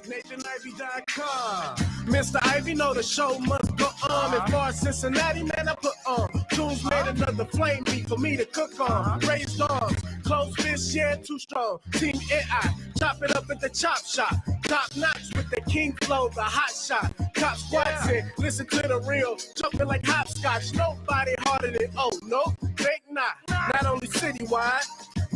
NathanIvey.com. Mr. Ivy know the show must go on. As far as Cincinnati, man, I put on. Tunes made another flame beat for me to cook on. Raised arms, close fists, yeah, too strong. Team AI, chop it up at the chop shop. Top notch with the king flow, the hot shot. Cop squats in, listen to the real. Jumping like hopscotch, nobody harder than, oh, no, think not. Not only citywide,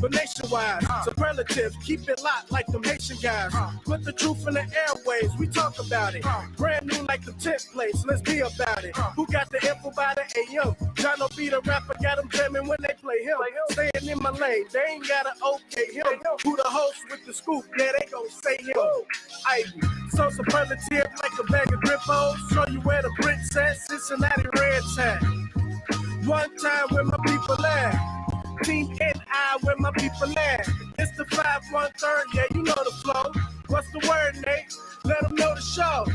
but nationwide. Superlatives, keep it locked like them Haitian guys. Put the truth in the airways, we talk about it. Brand new like the 10th place, let's be about it. Who got the info by the AM? John be the rapper, got them jamming when they play him. Staying in my lane, they ain't gotta okay him. Who the host with the scoop? Yeah, they gon' say him. Ivy, so superlative like a bag of Grippos. Show you where the Brits at, Cincinnati Reds at. One time where my people at. Team NI where my people at. It's the 5-1-3, yeah, you know the flow. What's the word, Nate? Let them know the show.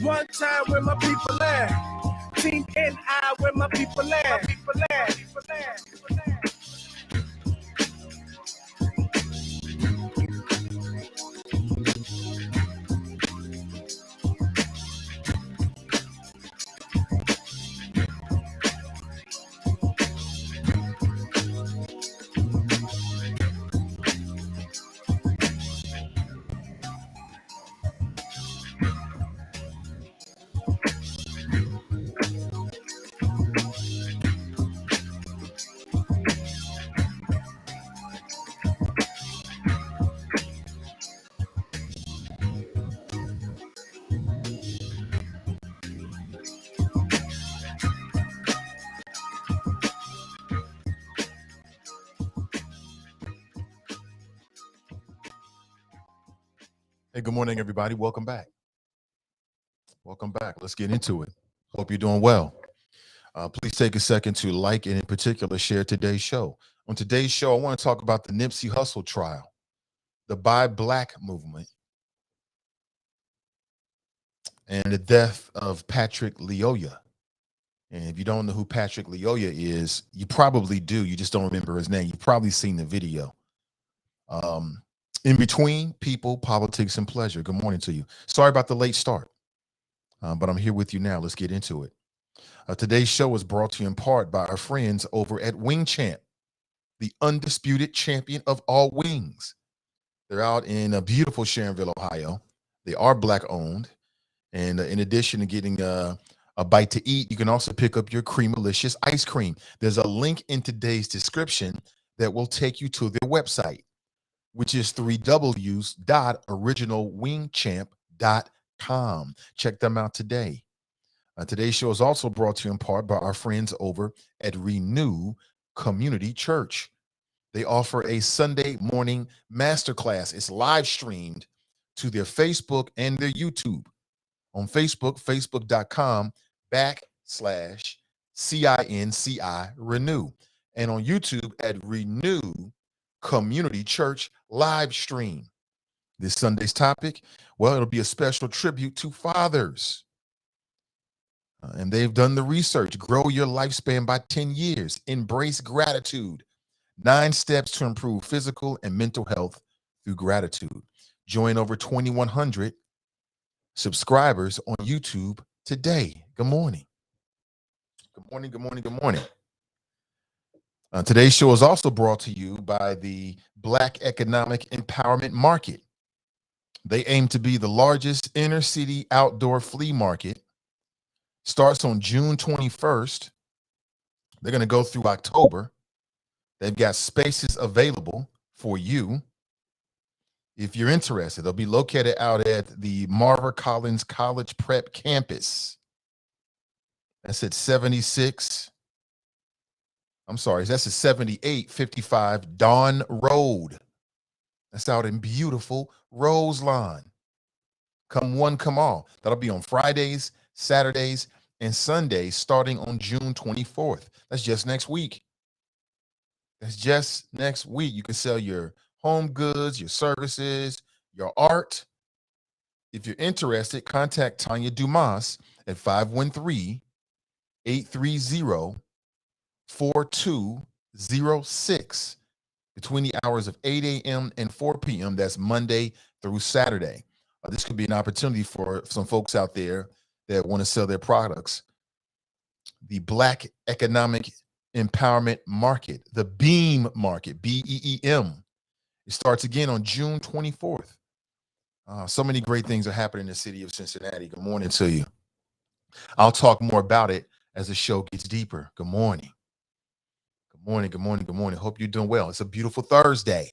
One time where my people at. Team NI where my people at. Hey, good morning, everybody. Welcome back. Welcome back. Let's get into it. Hope you're doing well. Please take a second to like and in particular share today's show. On today's show, I want to talk about the Nipsey Hussle trial, the Buy Black movement, and the death of Patrick Lyoya. And if you don't know who Patrick Lyoya is, you probably do. You just don't remember his name. You've probably seen the video. In between people, politics, and pleasure. Good morning to you. Sorry about the late start, but I'm here with you now. Let's get into it. Today's show is brought to you in part by our friends over at Wing Champ, the undisputed champion of all wings. They're out in beautiful Sharonville, Ohio. They are Black owned. And in addition to getting a bite to eat, you can also pick up your Creamalicious ice cream. There's a link in today's description that will take you to their website, which is 3Ws.originalwingchamp.com. Check them out today. Today's show is also brought to you in part by our friends over at Renew Community Church. They offer a Sunday morning masterclass. It's live streamed to their Facebook and their YouTube. On Facebook, facebook.com/CINCI Renew. And on YouTube at Renew Community Church live stream. This Sunday's topic, well, it'll be a special tribute to fathers. And they've done the research. Grow your lifespan by 10 years. Embrace gratitude. 9 steps to improve physical and mental health through gratitude. Join over 2,100 subscribers on YouTube today. Good morning. Good morning, good morning, good morning. Today's show is also brought to you by the Black Economic Empowerment Market. They aim to be the largest inner city outdoor flea market. Starts on June 21st. They're going to go through October. They've got spaces available for you if you're interested. They'll be located out at the Marva Collins College Prep campus. That's at 7855 Dawn Road. That's out in beautiful Roselawn. Come one, come all. That'll be on Fridays, Saturdays, and Sundays starting on June 24th. That's just next week. That's just next week. You can sell your home goods, your services, your art. If you're interested, contact Tanya Dumas at 513-830-1230. 4206 between the hours of 8 a.m. and 4 p.m. That's Monday through Saturday. This could be an opportunity for some folks out there that want to sell their products. The Black Economic Empowerment Market, the BEAM Market, BEEM. It starts again on June 24th. So many great things are happening in the city of Cincinnati. Good morning to you. I'll talk more about it as the show gets deeper. Good morning. Good morning, good morning, good morning. Hope you're doing well. It's a beautiful Thursday.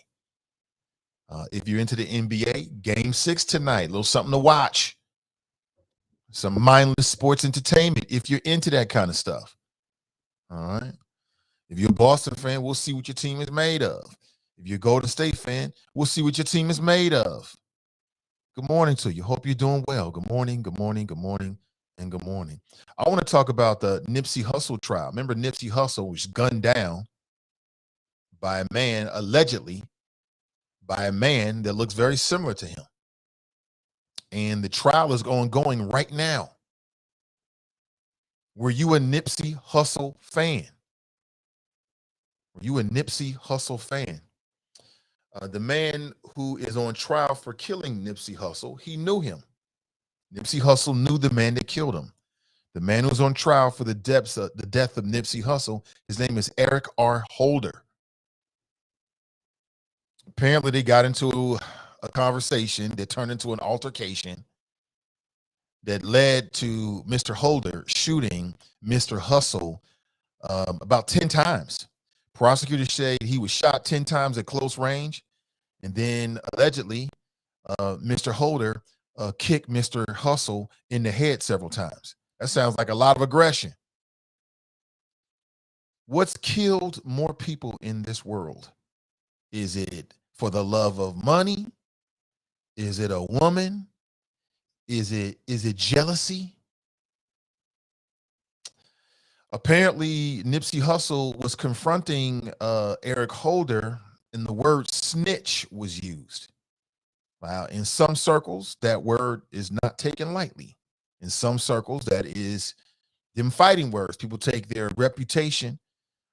If you're into the NBA, Game 6 tonight, a little something to watch. Some mindless sports entertainment if you're into that kind of stuff. All right. If you're a Boston fan, we'll see what your team is made of. If you're a Golden State fan, we'll see what your team is made of. Good morning to you. Hope you're doing well. Good morning, good morning, good morning, and good morning. I want to talk about the Nipsey Hussle trial. Remember, Nipsey Hussle was gunned down by a man, allegedly, by a man that looks very similar to him. And the trial is ongoing right now. Were you a Nipsey Hussle fan? Were you a Nipsey Hussle fan? The man who is on trial for killing Nipsey Hussle, he knew him. Nipsey Hussle knew the man that killed him. The man who's on trial for the death of Nipsey Hussle, his name is Eric R. Holder. Apparently, they got into a conversation that turned into an altercation that led to Mr. Holder shooting Mr. Hussle about 10 times. Prosecutors say he was shot 10 times at close range, and then allegedly Mr. Holder kicked Mr. Hussle in the head several times. That sounds like a lot of aggression. What's killed more people in this world? Is it for the love of money? Is it a woman? Is it jealousy? Apparently, Nipsey Hussle was confronting Eric Holder, and the word snitch was used. Wow. In some circles, that word is not taken lightly. In some circles, that is them fighting words. People take their reputation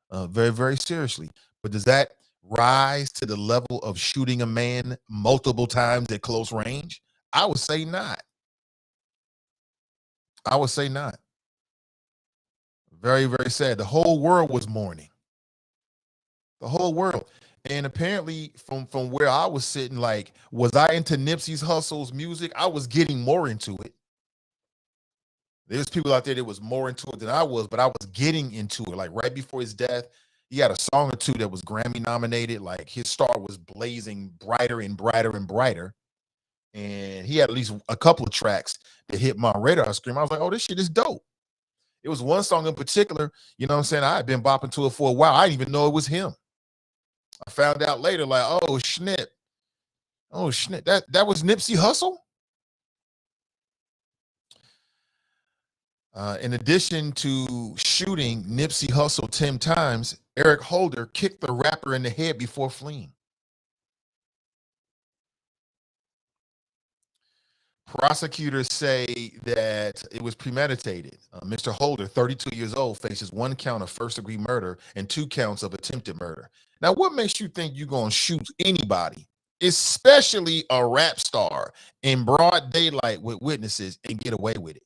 very, very seriously. But does that rise to the level of shooting a man multiple times at close range? I would say not. I would say not. Very, very sad. The whole world was mourning. The whole world. And apparently from where I was sitting, like, was I into Nipsey Hussle's music? I was getting more into it. There's people out there that was more into it than I was, but I was getting into it. Like right before his death, he had a song or two that was Grammy nominated. Like his star was blazing brighter and brighter and brighter. And he had at least a couple of tracks that hit my radar screen. I was like, oh, this shit is dope. It was one song in particular, you know what I'm saying? I had been bopping to it for a while. I didn't even know it was him. I found out later, like, oh, snip. Oh, snip. That was Nipsey Hussle? In addition to shooting Nipsey Hussle 10 times, Eric Holder kicked the rapper in the head before fleeing. Prosecutors say that it was premeditated. Mr. Holder, 32 years old, faces 1 count of first-degree murder and 2 counts of attempted murder. Now, what makes you think you're going to shoot anybody, especially a rap star, in broad daylight with witnesses and get away with it?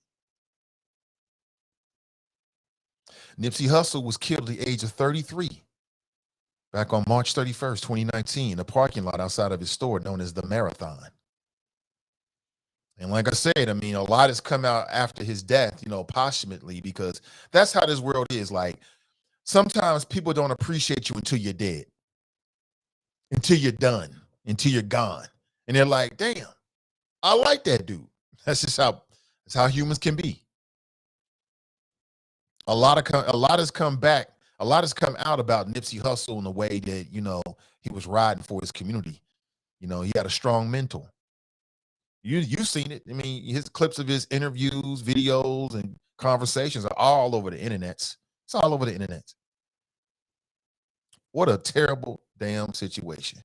Nipsey Hussle was killed at the age of 33 back on March 31st, 2019, in a parking lot outside of his store known as The Marathon. And like I said, I mean, a lot has come out after his death, you know, posthumously, because that's how this world is. Like, sometimes people don't appreciate you until you're dead, until you're done, until you're gone. And they're like, damn, I like that dude. That's how humans can be. A lot has come out about Nipsey Hussle in the way that, you know, he was riding for his community. You know, he had a strong mentor. You've seen it. I mean, his clips of his interviews, videos, and conversations are all over the internet. It's all over the internet. What a terrible damn situation.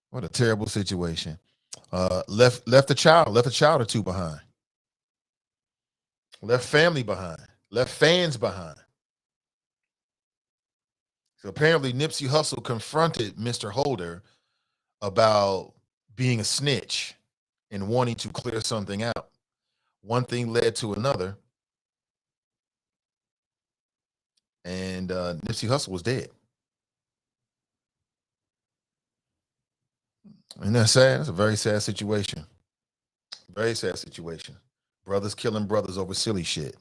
What a terrible situation. Left a child or two behind. Left family behind. Left fans behind. So apparently Nipsey Hussle confronted Mr. Holder about being a snitch and wanting to clear something out. One thing led to another, and Nipsey Hussle was dead. And that's sad. It's a very sad situation. Very sad situation. Brothers killing brothers over silly shit.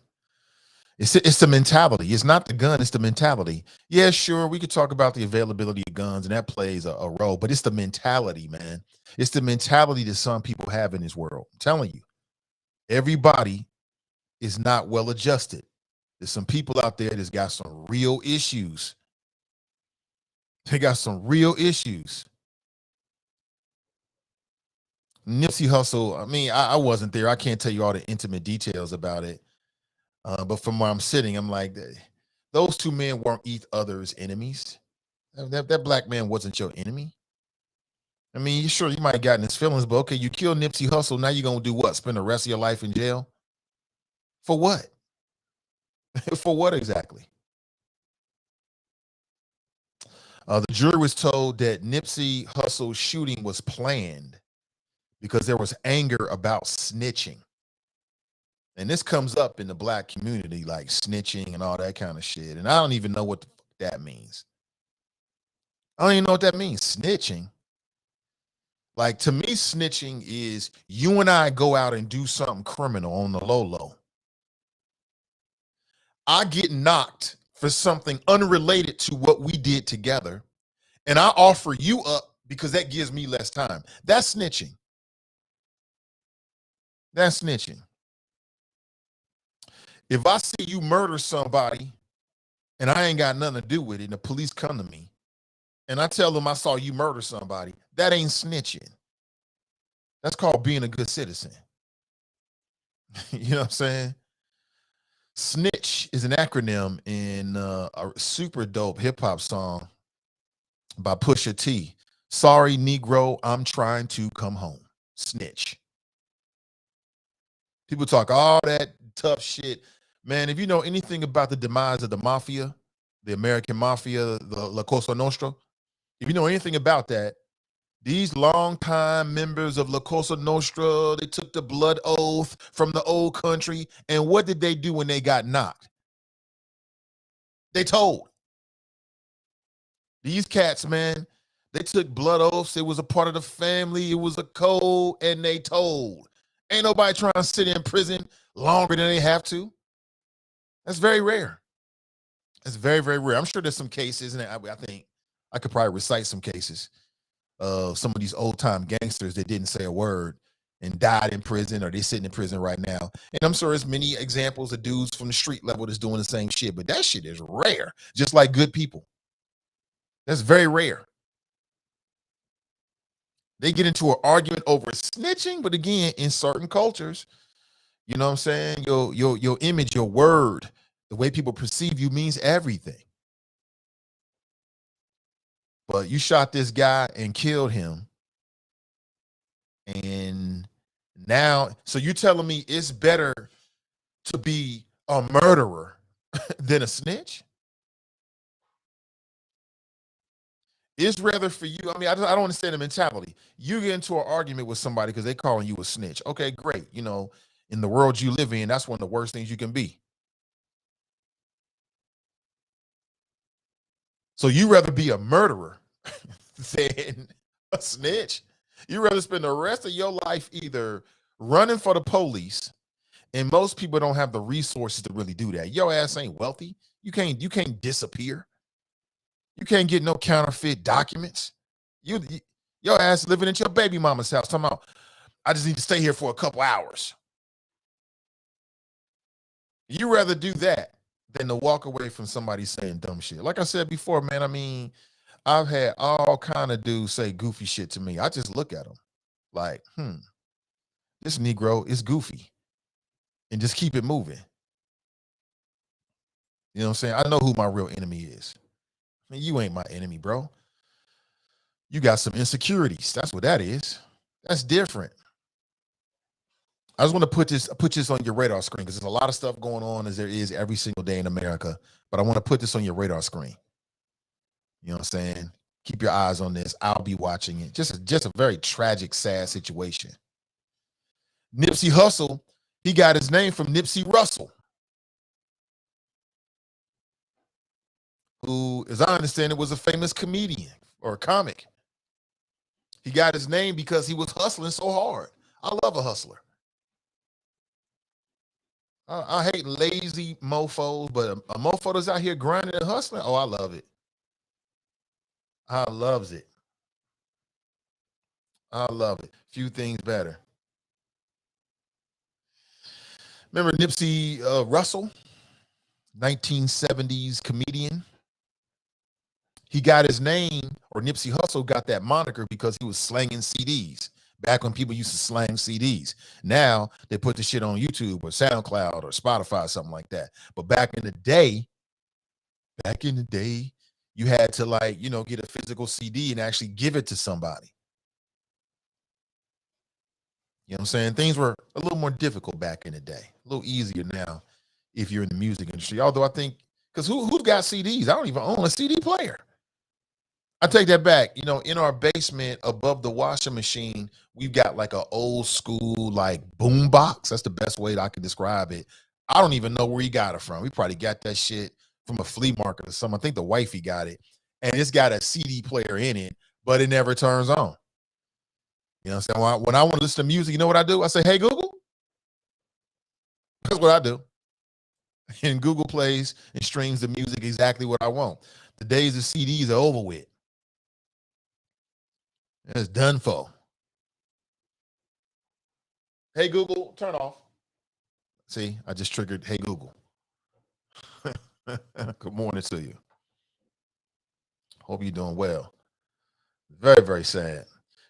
It's the mentality. It's not the gun. It's the mentality. Yeah, sure, we could talk about the availability of guns, and that plays a role. But it's the mentality, man. It's the mentality that some people have in this world. I'm telling you, everybody is not well adjusted. There's some people out there that's got some real issues. They got some real issues. Nipsey Hussle, I mean, I wasn't there. I can't tell you all the intimate details about it. But from where I'm sitting, I'm like, those two men weren't each other's enemies. That black man wasn't your enemy. I mean, sure, you might have gotten his feelings, but okay, you killed Nipsey Hussle. Now you're going to do what? Spend the rest of your life in jail? For what? For what exactly? The jury was told that Nipsey Hussle's shooting was planned because there was anger about snitching. And this comes up in the black community, like snitching and all that kind of shit. And I don't even know what that means. I don't even know what that means, snitching. Like, to me, snitching is you and I go out and do something criminal on the low. I get knocked for something unrelated to what we did together, and I offer you up because that gives me less time. That's snitching. That's snitching. If I see you murder somebody and I ain't got nothing to do with it, and the police come to me and I tell them I saw you murder somebody, that ain't snitching. That's called being a good citizen. You know what I'm saying? Snitch is an acronym in a super dope hip hop song by Pusha T. Sorry, Negro, I'm trying to come home. Snitch. People talk all that tough shit. Man, if you know anything about the demise of the mafia, the American mafia, the La Cosa Nostra, if you know anything about that, these longtime members of La Cosa Nostra, they took the blood oath from the old country. And what did they do when they got knocked? They told. These cats, man, they took blood oaths. It was a part of the family. It was a code, and they told. Ain't nobody trying to sit in prison longer than they have to. That's very rare. That's very, very rare. I'm sure there's some cases, and I think I could probably recite some cases of some of these old-time gangsters that didn't say a word and died in prison, or they're sitting in prison right now. And I'm sure there's many examples of dudes from the street level that's doing the same shit, but that shit is rare, just like good people. That's very rare. They get into an argument over snitching, but again, in certain cultures, you know what I'm saying? Your image, your word, the way people perceive you means everything. But you shot this guy and killed him. And now, so you're telling me it's better to be a murderer than a snitch? It's rather for you. I mean, I don't understand the mentality. You get into an argument with somebody because they calling you a snitch. Okay, great. You know, in the world you live in, that's one of the worst things you can be. So you rather be a murderer than a snitch? You rather spend the rest of your life either running for the police, and most people don't have the resources to really do that. Your ass ain't wealthy. You can't disappear. You can't get no counterfeit documents. Your ass living at your baby mama's house. Talking about, I just need to stay here for a couple hours. You rather do that than to walk away from somebody saying dumb shit. Like I said before, man, I mean, I've had all kind of dudes say goofy shit to me. I just look at them like, this Negro is goofy, and just keep it moving. You know what I'm saying? I know who my real enemy is. I mean, you ain't my enemy, bro. You got some insecurities. That's what that is. That's different. I just want to put this on your radar screen because there's a lot of stuff going on as there is every single day in America. But I want to put this on your radar screen. You know what I'm saying? Keep your eyes on this. I'll be watching it. Just a very tragic, sad situation. Nipsey Hussle, he got his name from Nipsey Russell, who, as I understand it, was a famous comedian or a comic. He got his name because he was hustling so hard. I love a hustler. I hate lazy mofos, but a mofo that's out here grinding and hustling, oh, I love it. I loves it. I love it. Few things better. Remember Nipsey Russell, 1970s comedian? He got his name, or Nipsey Hussle got that moniker because he was slanging CDs. Back when people used to slang CDs. Now they put the shit on YouTube or SoundCloud or Spotify, something like that. But back in the day, you had to, like, you know, get a physical CD and actually give it to somebody. You know what I'm saying? Things were a little more difficult back in the day, a little easier now if you're in the music industry. Although I think, because who's got CDs? I don't even own a CD player. I take that back. You know, in our basement above the washing machine, we've got like an old school like boom box. That's the best way that I can describe it. I don't even know where he got it from. We probably got that shit from a flea market or something. I think the wifey got it. And it's got a CD player in it, but it never turns on. You know what I'm saying? When I want to listen to music, you know what I do? I say, hey, Google. That's what I do. And Google plays and streams the music exactly what I want. The days of CDs are over with. It's done for. Hey, Google, turn off. See, I just triggered, hey, Google. Good morning to you. Hope you're doing well. Very, very sad.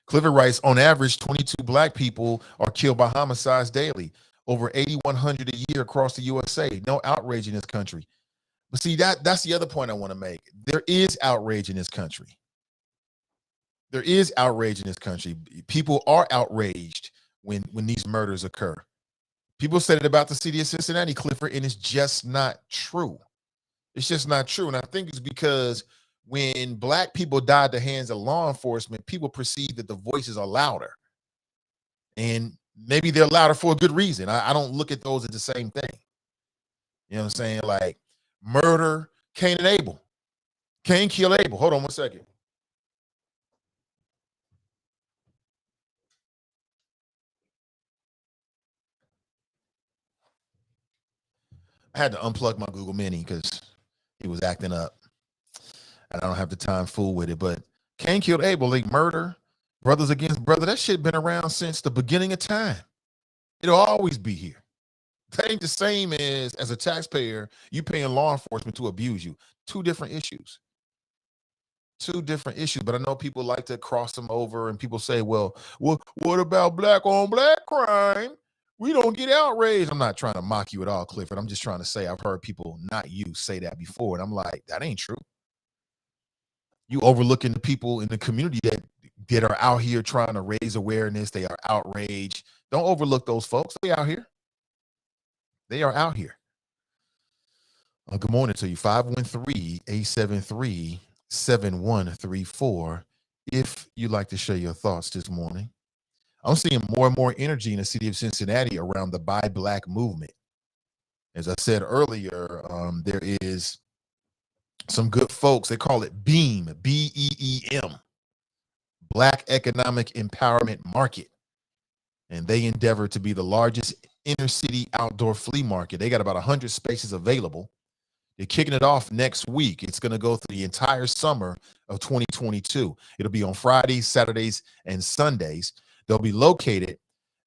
Clifford writes, on average, 22 black people are killed by homicides daily, over 8,100 a year across the USA. No outrage in this country. But see, that's the other point I want to make. There is outrage in this country. There is outrage in this country. People are outraged when these murders occur. People said it about the city of Cincinnati, Clifford, and it's just not true. It's just not true. And I think it's because when black people die at the hands of law enforcement, people perceive that the voices are louder. And maybe they're louder for a good reason. I don't look at those as the same thing. You know what I'm saying? Like murder, Cain and Abel. Cain killed Abel. Hold on one second. I had to unplug my Google Mini because he was acting up. And I don't have the time to fool with it. But Cain killed Abel, like murder, brothers against brother. That shit been around since the beginning of time. It'll always be here. That ain't the same as a taxpayer, you paying law enforcement to abuse you. Two different issues. Two different issues. But I know people like to cross them over and people say, well, what about black on black crime? We don't get outraged. I'm not trying to mock you at all, Clifford. I'm just trying to say I've heard people, not you, say that before. And I'm like, that ain't true. You overlooking the people in the community that are out here trying to raise awareness. They are outraged. Don't overlook those folks. They out here. They are out here. Good morning to you. 513-873-7134. If you'd like to share your thoughts this morning. I'm seeing more and more energy in the city of Cincinnati around the Buy Black movement. As I said earlier, there is some good folks. They call it BEAM, B-E-E-M, Black Economic Empowerment Market. And they endeavor to be the largest inner city outdoor flea market. They got about 100 spaces available. They're kicking it off next week. It's going to go through the entire summer of 2022. It'll be on Fridays, Saturdays, and Sundays. They'll be located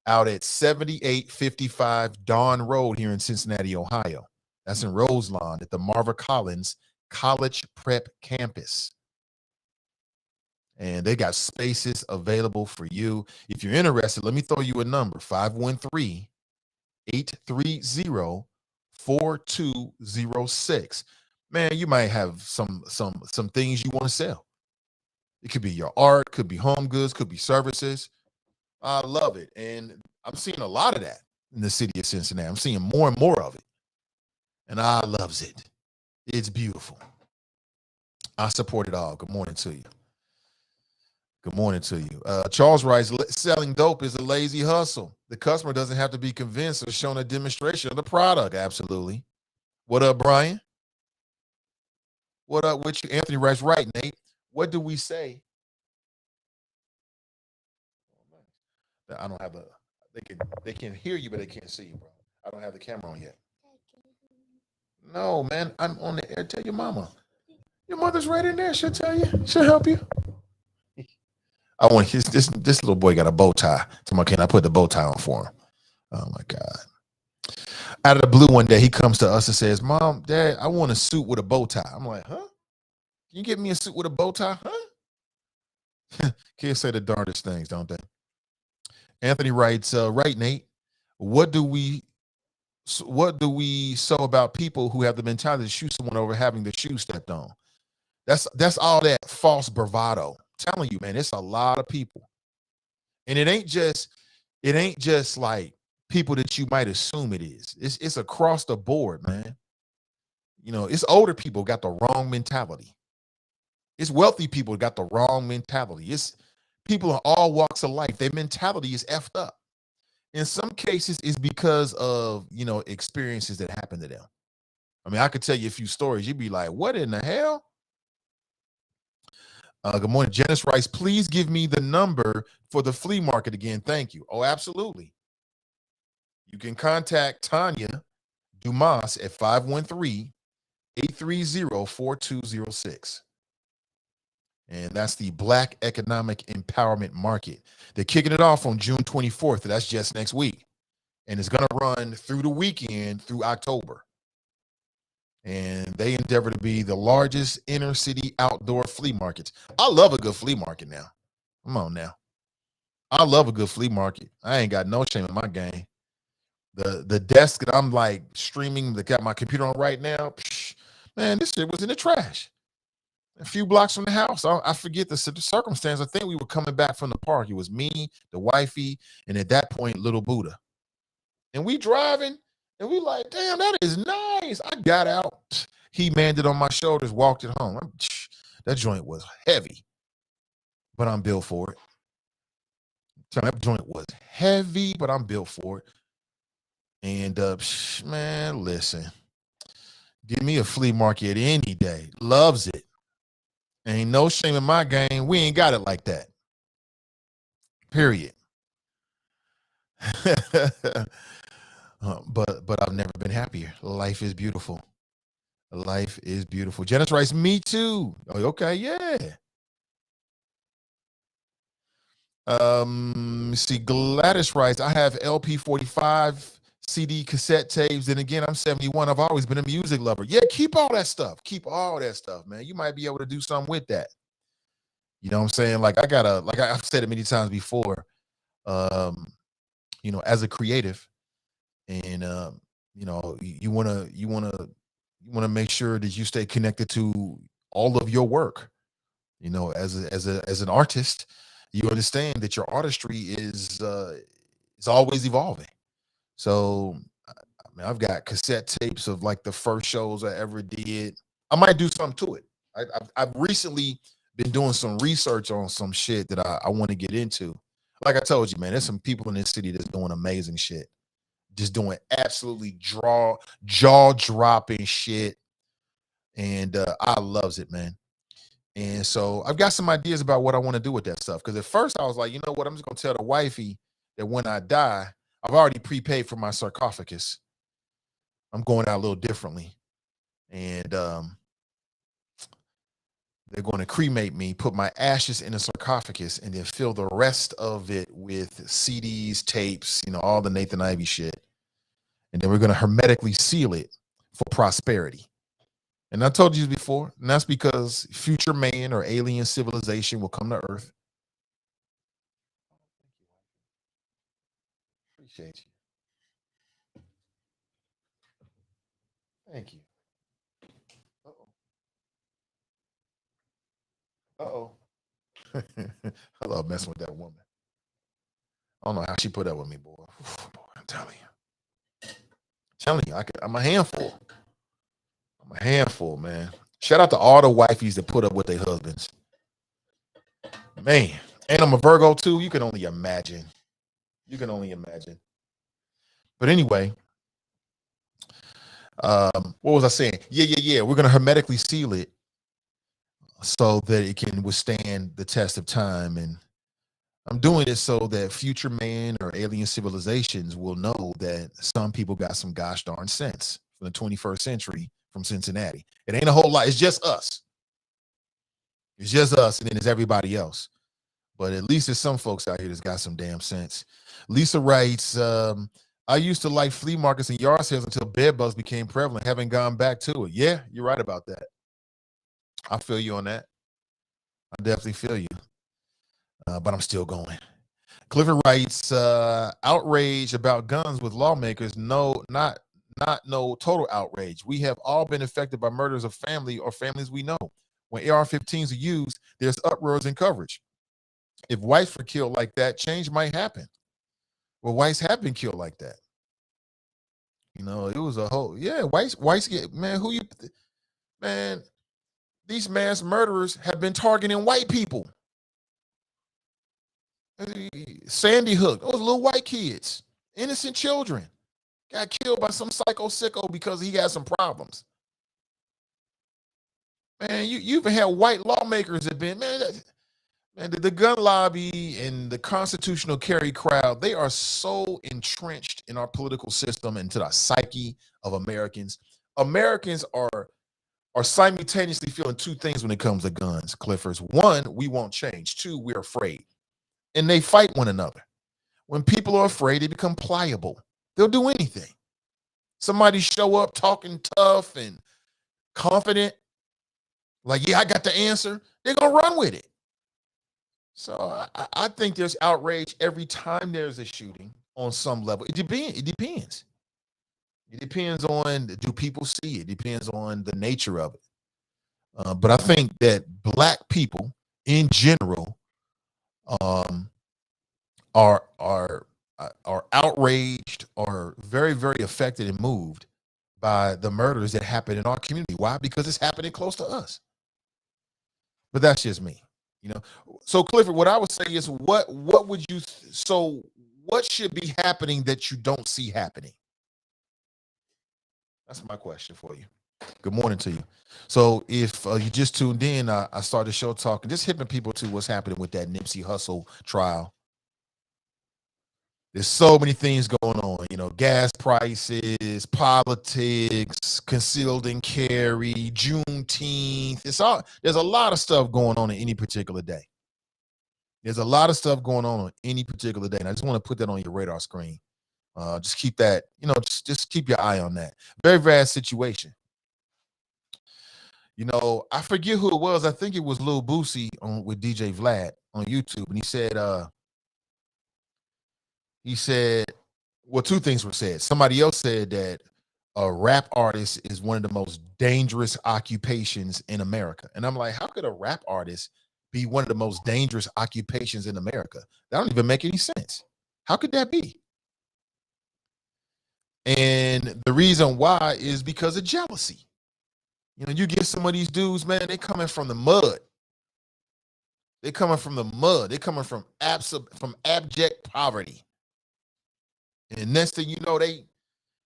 out at 7855 Dawn Road here in Cincinnati, Ohio. That's in Roselawn at the Marva Collins College Prep Campus. And they got spaces available for you. If you're interested, let me throw you a number, 513-830-4206. Man, you might have some things you want to sell. It could be your art, could be home goods, could be services. I love it. And I'm seeing a lot of that in the city of Cincinnati. I'm seeing more and more of it. And I loves it. It's beautiful. I support it all. Good morning to you. Good morning to you. Charles writes, selling dope is a lazy hustle. The customer doesn't have to be convinced or shown a demonstration of the product. Absolutely. What up, Brian? What up with you? Anthony writes, right, Nate. What do we say? I don't have they can hear you, but they can't see you, bro. I don't have the camera on yet. No, man. I'm on the air. Tell your mama. Your mother's right in there. She'll tell you. She'll help you. I want this little boy got a bow tie. So can I put the bow tie on for him? Oh my God. Out of the blue one day, he comes to us and says, Mom, Dad, I want a suit with a bow tie. I'm like, huh? Can you get me a suit with a bow tie? Huh? Kids say the darndest things, don't they? Anthony writes, right, Nate, what do we say about people who have the mentality to shoot someone over having the shoe stepped on? That's all that false bravado. I'm telling you, man, it's a lot of people. And it ain't just like people that you might assume it is. It's across the board, man. You know, it's older people got the wrong mentality. It's wealthy people got the wrong mentality. It's people in all walks of life. Their mentality is effed up. In some cases, it's because of, experiences that happen to them. I mean, I could tell you a few stories. You'd be like, what in the hell? Good morning. Janice Rice, please give me the number for the flea market again. Thank you. Oh, absolutely. You can contact Tanya Dumas at 513-830-4206. And that's the Black Economic Empowerment Market. They're kicking it off on June 24th. That's just next week. And it's going to run through the weekend through October. And they endeavor to be the largest inner city outdoor flea markets. I love a good flea market now. Come on now. I love a good flea market. I ain't got no shame in my game. The desk that I'm like streaming, that got my computer on right now, man, this shit was in the trash. A few blocks from the house. I forget the circumstance. I think we were coming back from the park. It was me, the wifey, and at that point, little Buddha. And we driving, and we like, damn, that is nice. I got out. He manned on my shoulders, walked it home. That joint was heavy, but I'm built for it. So that joint was heavy, but I'm built for it. And man, listen, give me a flea market any day. Loves it. Ain't no shame in my game. We ain't got it like that. Period. But I've never been happier. Life is beautiful. Life is beautiful. Janice writes, me too. Oh, okay, yeah. See, Gladys writes, I have LP 45 CD cassette tapes. And again, I'm 71. I've always been a music lover. Yeah, keep all that stuff. Keep all that stuff, man. You might be able to do something with that. You know what I'm saying? Like I've said it many times before, as a creative, and you want to make sure that you stay connected to all of your work. As an artist, you understand that your artistry is always evolving. So I've got cassette tapes of like the first shows I ever did. I might do something to it. I've recently been doing some research on some shit that I want to get into. Like I told you, man, there's some people in this city that's doing amazing shit. Just doing absolutely jaw-dropping shit. And I loves it, man. And so I've got some ideas about what I want to do with that stuff. Because at first I was like, you know what? I'm just going to tell the wifey that when I die, I've already prepaid for my sarcophagus. I'm going out a little differently. And they're going to cremate me, put my ashes in a sarcophagus, and then fill the rest of it with CDs, tapes, all the Nathan Ivey shit. And then we're going to hermetically seal it for prosperity. And I told you before, and that's because future man or alien civilization will come to Earth. Appreciate you. Thank you. Uh-oh. I love messing with that woman. I don't know how she put up with me, boy. Boy, I'm telling you. I'm a handful. I'm a handful, man. Shout out to all the wifeys that put up with their husbands. Man, and I'm a Virgo too. You can only imagine. You can only imagine. But anyway, what was I saying? Yeah. We're gonna hermetically seal it so that it can withstand the test of time. And I'm doing it so that future man or alien civilizations will know that some people got some gosh darn sense from the 21st century from Cincinnati. It ain't a whole lot. It's just us. It's just us, and then there's everybody else. But at least there's some folks out here that's got some damn sense. Lisa writes, I used to like flea markets and yard sales until bed bugs became prevalent. Haven't gone back to it. Yeah, you're right about that. I feel you on that. I definitely feel you. But I'm still going. Clifford writes, outrage about guns with lawmakers. No, not no total outrage. We have all been affected by murders of family or families we know. When AR-15s are used, there's uproars and coverage. If whites were killed like that, change might happen. Well, whites have been killed like that. You know, it was a whole, yeah, whites get, man, these mass murderers have been targeting white people. Sandy Hook, those little white kids, innocent children, got killed by some psycho sicko because he had some problems. Man, you even had white lawmakers that been, the gun lobby and the constitutional carry crowd, they are so entrenched in our political system and to the psyche of Americans. Americans are simultaneously feeling two things when it comes to guns, Clifford's. One, we won't change. Two, we're afraid. And they fight one another. When people are afraid, they become pliable. They'll do anything. Somebody show up talking tough and confident, like, yeah, I got the answer. They're going to run with it. So I think there's outrage every time there's a shooting on some level. It depends. It depends on, do people see it? It depends on the nature of it. But I think that Black people in general are outraged or very, very affected and moved by the murders that happen in our community. Why? Because it's happening close to us. But that's just me. You know, so Clifford, what I would say is, what should be happening that you don't see happening? That's my question for you. Good morning to you. So if you just tuned in, I started the show talking, just hipping people to what's happening with that Nipsey Hussle trial. There's so many things going on, you know, gas prices, politics, concealed and carry, Juneteenth. There's a lot of stuff going on in any particular day. There's a lot of stuff going on any particular day. And I just want to put that on your radar screen. Just keep that, you know, just keep your eye on that. Very bad situation. You know, I forget who it was. I think it was Lil Boosie with DJ Vlad on YouTube. And he said, well, two things were said. Somebody else said that a rap artist is one of the most dangerous occupations in America. And I'm like, how could a rap artist be one of the most dangerous occupations in America? That don't even make any sense. How could that be? And the reason why is because of jealousy. You know, you get some of these dudes, man, they coming from the mud. They coming from the mud. They coming from abject poverty. And next thing you know, they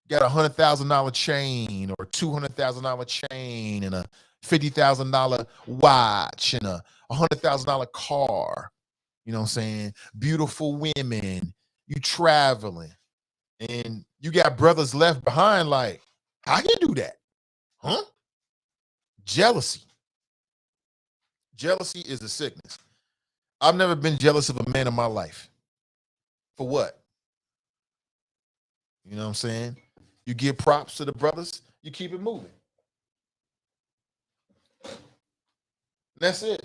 got $100,000 chain or $200,000 chain and a $50,000 watch and a $100,000 car. You know what I'm saying? Beautiful women. You traveling. And you got brothers left behind like, how you do that? Huh? Jealousy. Jealousy is a sickness. I've never been jealous of a man in my life. For what? You know what I'm saying? You give props to the brothers, you keep it moving. That's it.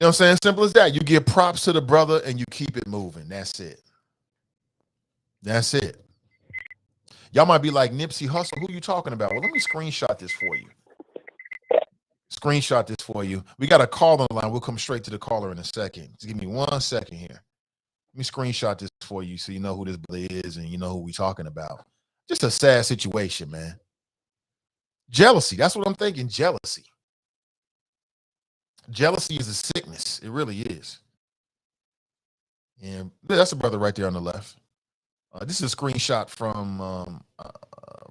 You know what I'm saying? Simple as that. You give props to the brother and you keep it moving. That's it. That's it. Y'all might be like, Nipsey Hussle, who you talking about? Well, let me screenshot this for you. screenshot this for you. We got a call on the line. We'll come straight to the caller in a second. Just give me 1 second here. Let me screenshot this for you so you know who this brother is and you know who we talking about. Just a sad situation, man. Jealousy. That's what I'm thinking. Jealousy. Jealousy is a sickness. It really is. And that's a brother right there on the left. This is a screenshot from,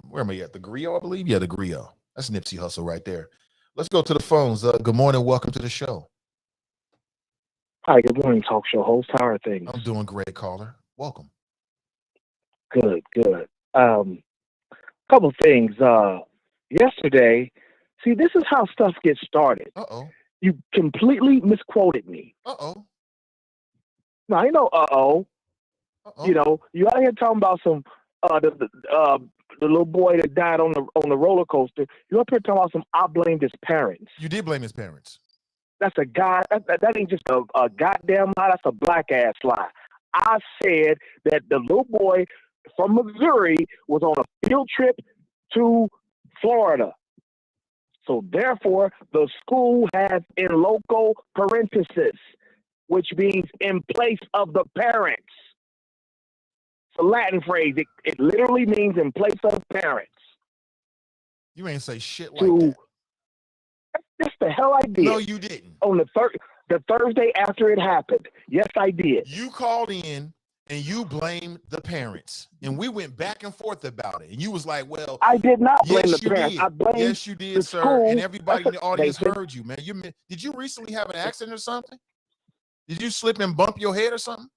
where am I at? The Griot, I believe? Yeah, the Griot. That's Nipsey Hussle right there. Let's go to the phones. Good morning. Welcome to the show. Hi, good morning, talk show host. How are things? I'm doing great, caller. Welcome. Good. Couple things. Yesterday, see, this is how stuff gets started. Uh-oh. You completely misquoted me. Uh-oh. Now, I know, Uh-oh. you know, you out here talking about some, the little boy that died on the roller coaster. You up here talking about some, I blamed his parents. You did blame his parents. That's a guy, that ain't just a goddamn lie, that's a black ass lie. I said that the little boy from Missouri was on a field trip to Florida. So therefore, the school has in loco parenthesis, which means in place of the parents. It's a Latin phrase. It literally means in place of parents. You ain't say shit like that. That's the hell I did. No, you didn't. On the Thursday after it happened. Yes, I did. You called in and you blamed the parents. And we went back and forth about it. And you was like, well, I did not blame yes, the parents. Did. I blamed yes, you did, the sir. school. And everybody in the audience Nathan. heard you, man. Did you recently have an accident or something? Did you slip and bump your head or something?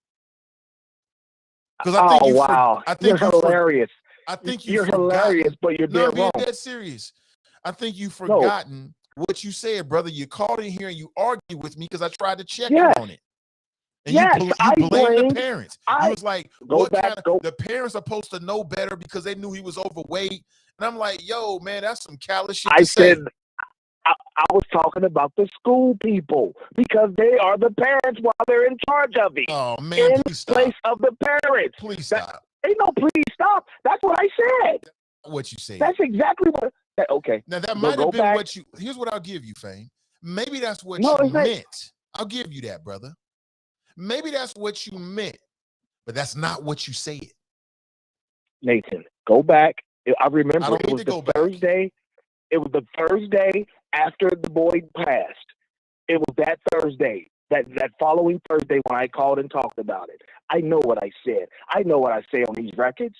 Because I think wow. You're hilarious. I think you're hilarious, but you're dead wrong. Dead serious. I think you've forgotten what you said, brother. You called in here and you argued with me because I tried to check in on it. And you blamed the parents. You was like, the parents are supposed to know better because they knew he was overweight. And I'm like, yo, man, that's some callous shit to say. I was talking about the school people because they are the parents while they're in charge of it. Oh, man, in place of the parents. Please stop. Ain't no please stop. That's what I said. What you said. That's exactly what. Okay. Now, that might have been what you, here's what I'll give you, Fame. Maybe that's what you meant. I'll give you that, brother. Maybe that's what you meant, but that's not what you said. Nathan, go back. I remember it was the Thursday. It was the Thursday after the boy passed. It was that Thursday, that following Thursday when I called and talked about it. I know what I said. I know what I say on these records.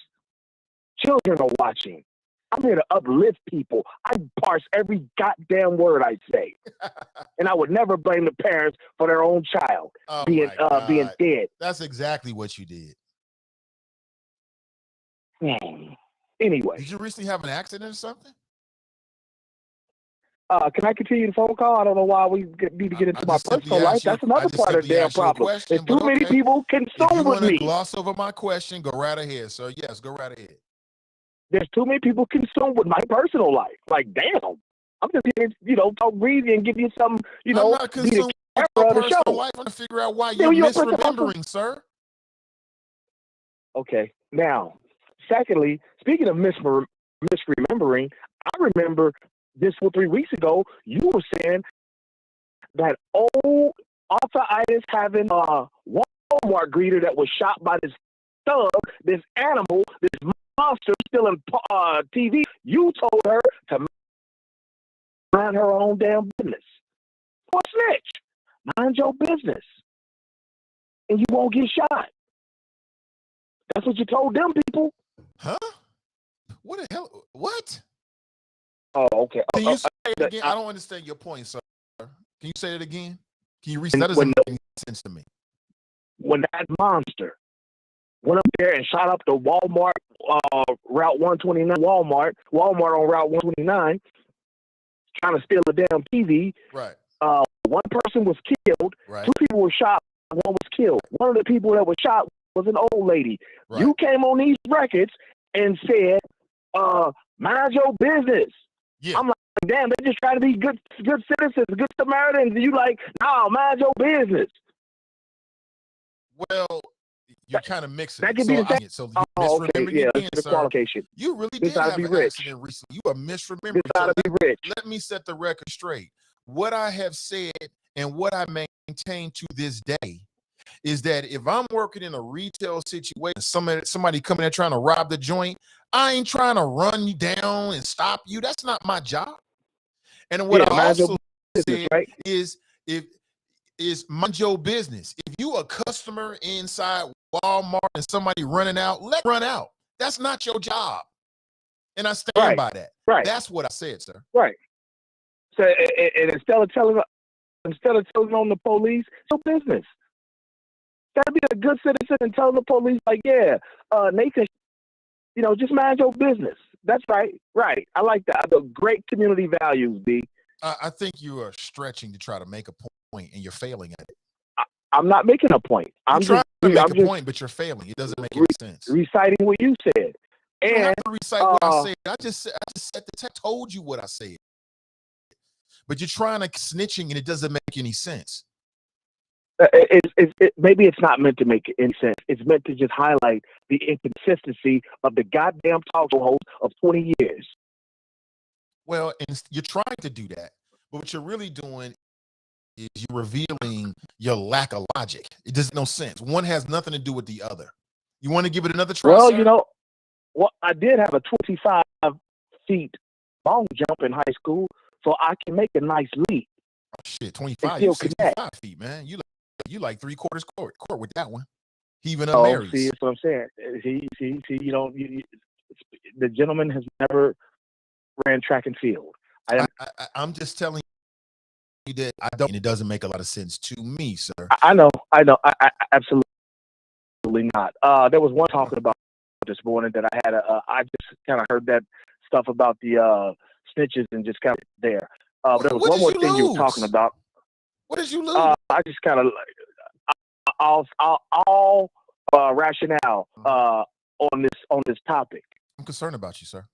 Children are watching. I'm here to uplift people. I parse every goddamn word I say. And I would never blame the parents for their own child being dead. That's exactly what you did. Anyway. Did you recently have an accident or something? Can I continue the phone call? I don't know why we need to get into my personal life. That's another part of the damn problem. There's too many people consumed with me. If you want to gloss over my question, go right ahead, sir. Yes, go right ahead. There's too many people consumed with my personal life. Like, damn. I'm just here to, talk breezy and give you some, I'm not consumed with your personal life. I'm trying to figure out why you're misremembering, sir. Okay. Now, secondly, speaking of misremembering, I remember this 3 weeks ago, you were saying that old arthritis having a Walmart greeter that was shot by this thug, this animal, this monster still in TV. You told her to mind her own damn business. For a snitch. Mind your business. And you won't get shot. That's what you told them people. Huh? What the hell? What? Oh, okay. Can you say it again? I don't understand your point, sir. Can you say it again? Can you reset? That doesn't make any sense to me. When that monster went up there and shot up the Walmart, Route 129, Walmart on Route 129, trying to steal a damn TV. Right. One person was killed. Right. 2 people were shot. 1 was killed. One of the people that was shot was an old lady. Right. You came on these records and said, mind your business. Yeah. I'm like, damn, they just try to be good citizens, good Samaritans. And you like, no, mind your business. Well, you're kind of mixing. That could be the same. So you misremembered again, the sir. qualification. You really did have an accident recently. You are misremembering. Let me set the record straight. what I have said and what I maintain to this day is that if I'm working in a retail situation, somebody coming there trying to rob the joint, I ain't trying to run you down and stop you. That's not my job. And what I mind your also business, said right? is mind your business. If you a customer inside Walmart and somebody running out, let run out. That's not your job. And I stand by that. Right. That's what I said, sir. Right. So, and instead of telling on the police, it's your business. Gotta be a good citizen and tell the police, like, yeah, Nathan, just mind your business. That's right. Right. I like that. The great community values, B. I think you are stretching to try to make a point, and you're failing at it. I'm not making a point. I'm trying to make a point, but you're failing. It doesn't make any sense. Reciting what you said. You don't have to recite what I said. I just set the text, told you what I said. But you're trying to snitching, and it doesn't make any sense. Maybe it's not meant to make any sense. It's meant to just highlight the inconsistency of the goddamn talk show host of 20 years. Well, and you're trying to do that, but what you're really doing is you're revealing your lack of logic. It doesn't make no sense. One has nothing to do with the other. You want to give it another try? Well, sir? I did have a 25 feet long jump in high school, so I can make a nice leap. Oh, shit, 25, you 65 feet, man. You like 3/4 court with that one. He even unmarried. See, that's what I'm saying. See, the gentleman has never ran track and field. I'm just telling you that I don't, and it doesn't make a lot of sense to me, sir. I know. I absolutely not. There was one talking about this morning that I had. I just kind of heard that stuff about the snitches and just kind of there. There was one more thing you were talking about. What did you lose? I just kind of all rationale on this topic. I'm concerned about you, sir.